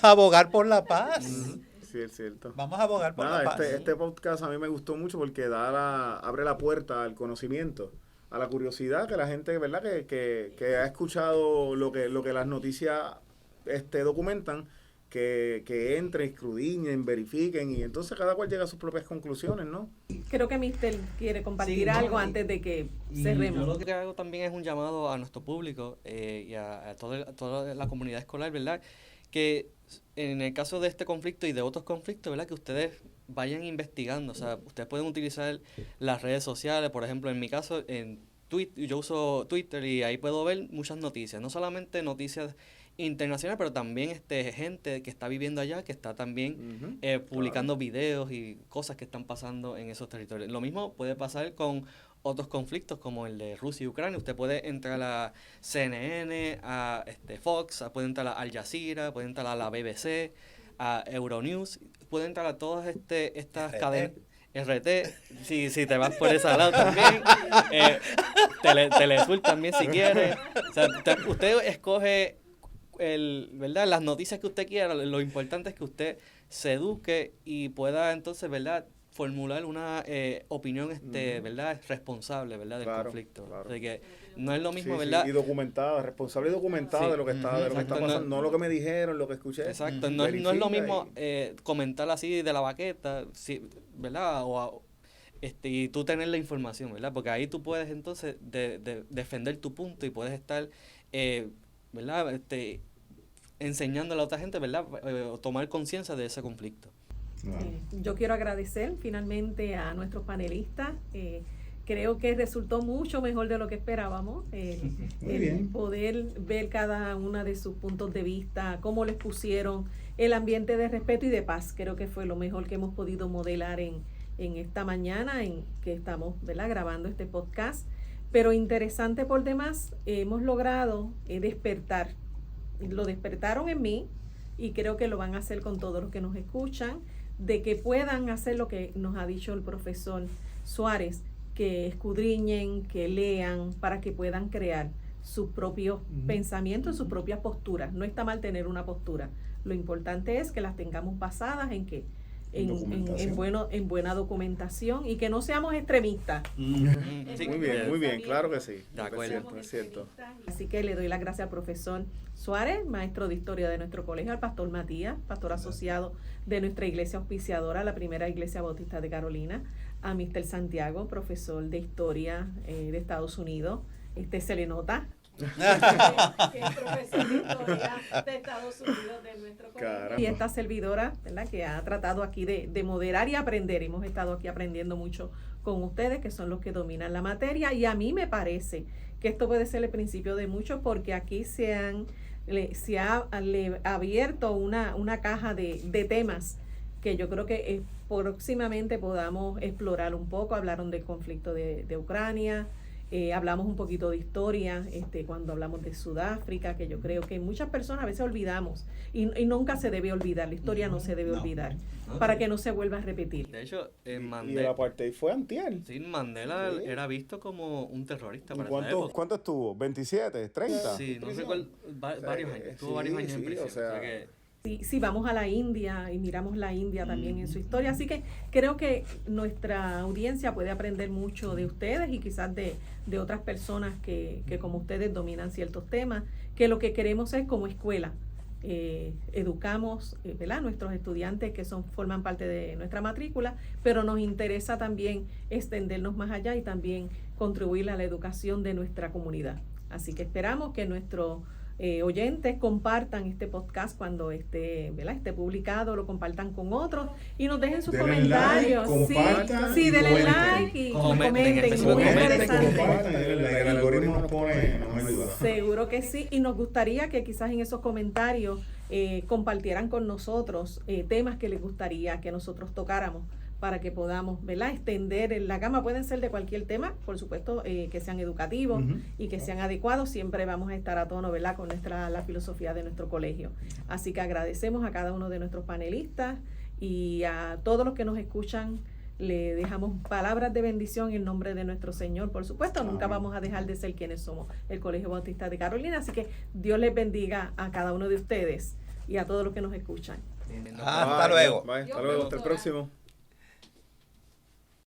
abogar por la paz. Sí, es cierto. Vamos a abogar por la paz. Este podcast a mí me gustó mucho porque abre la puerta al conocimiento, a la curiosidad, que la gente, ¿verdad? Que ha escuchado lo que las noticias documentan, que entren, escudriñen, verifiquen, y entonces cada cual llega a sus propias conclusiones, ¿no? Creo que Mister quiere compartir Sí, no, algo y- antes de que Y cerremos. yo lo que hago también es un llamado a nuestro público y a toda la comunidad escolar, ¿verdad? Que en el caso de este conflicto y de otros conflictos, ¿verdad? Que ustedes vayan investigando. O sea, ustedes pueden utilizar las redes sociales. Por ejemplo, en mi caso, yo uso Twitter y ahí puedo ver muchas noticias. No solamente noticias internacionales, pero también gente que está viviendo allá, que está también Ujú. publicando videos y cosas que están pasando en esos territorios. Lo mismo puede pasar con otros conflictos como el de Rusia y Ucrania. Usted puede entrar a CNN, a Fox, puede entrar a Al Jazeera, puede entrar a la BBC, a Euronews, puede entrar a todas estas RT. cadenas. RT, si te vas por ese lado también. Telesur también si quiere. O sea, usted escoge ¿verdad? Las noticias que usted quiera. Lo importante es que usted se eduque y pueda entonces, ¿verdad?, formular una opinión ¿verdad?, responsable, ¿verdad?, del Claro, conflicto. claro. Así que no es lo mismo, Sí, ¿verdad? y documentada, responsable y documentada Sí. de lo que está, de lo que está Exacto, pasando, no lo que me dijeron, lo que escuché. Exacto, no es lo Verifica mismo y- comentar así de la baqueta, sí, ¿verdad? Y tú tener la información, ¿verdad? Porque ahí tú puedes entonces defender tu punto y puedes estar, ¿verdad? Enseñándole a otra gente, ¿verdad? O tomar conciencia de ese conflicto. Claro. Yo quiero agradecer finalmente a nuestros panelistas. Creo que resultó mucho mejor de lo que esperábamos. Muy El bien. poder ver cada uno de sus puntos de vista, cómo les pusieron el ambiente de respeto y de paz. Creo que fue lo mejor que hemos podido modelar en esta mañana en que estamos, ¿verdad?, grabando este podcast. Pero interesante por demás, hemos logrado despertar. Lo despertaron en mí y creo que lo van a hacer con todos los que nos escuchan, de que puedan hacer lo que nos ha dicho el profesor Suárez, que escudriñen, que lean, para que puedan crear sus propios pensamientos, sus propias posturas. No está mal tener una postura. Lo importante es que las tengamos basadas en que Documentación. en buena documentación y que no seamos extremistas. Sí, Muy bien, claro que sí. De acuerdo. Es cierto. Así que le doy las gracias al profesor Suárez, maestro de historia de nuestro colegio, al pastor Matías, pastor asociado de nuestra iglesia auspiciadora, la primera iglesia bautista de Carolina, a Mr. Santiago, profesor de historia de Estados Unidos. Se le nota que es profesor de historia de Estados Unidos de nuestro colegio. Y esta servidora, ¿verdad?, que ha tratado aquí de moderar y aprender. Hemos estado aquí aprendiendo mucho con ustedes, que son los que dominan la materia, y a mí me parece que esto puede ser el principio de mucho, porque aquí se ha abierto una caja de temas que yo creo que próximamente podamos explorar un poco. Hablaron del conflicto de Ucrania, hablamos un poquito de historia, cuando hablamos de Sudáfrica, que yo creo que muchas personas a veces olvidamos, y nunca se debe olvidar, la historia no se debe olvidar, para que no se vuelva a repetir. De hecho, y el apartheid fue antier. Sí, Mandela era visto como un terrorista para esa época. ¿Cuánto estuvo? ¿27? ¿30? Sí, no recuerdo, varios años, estuvo varios años en prisión. O sea, Sí, vamos a la India y miramos la India también en su historia, así que creo que nuestra audiencia puede aprender mucho de ustedes y quizás de otras personas que como ustedes dominan ciertos temas, que lo que queremos es, como escuela, educamos, ¿verdad?, nuestros estudiantes que forman parte de nuestra matrícula, pero nos interesa también extendernos más allá y también contribuir a la educación de nuestra comunidad. Así que esperamos que nuestros oyentes compartan este podcast cuando esté publicado, lo compartan con otros y nos dejen sus comentarios. Sí, denle like y comenten. Muy interesante. El algoritmo nos ayuda. Seguro que sí, y nos gustaría que quizás en esos comentarios compartieran con nosotros temas que les gustaría que nosotros tocáramos, para que podamos, ¿verdad?, extender en la gama. Pueden ser de cualquier tema, por supuesto, que sean educativos y que sean adecuados. Siempre vamos a estar a tono, ¿verdad?, con la filosofía de nuestro colegio. Así que agradecemos a cada uno de nuestros panelistas y a todos los que nos escuchan. Le dejamos palabras de bendición en nombre de nuestro Señor, por supuesto. Nunca vamos a dejar de ser quienes somos, el Colegio Bautista de Carolina. Así que Dios les bendiga a cada uno de ustedes y a todos los que nos escuchan. Hasta luego. Hasta luego, hasta el próximo.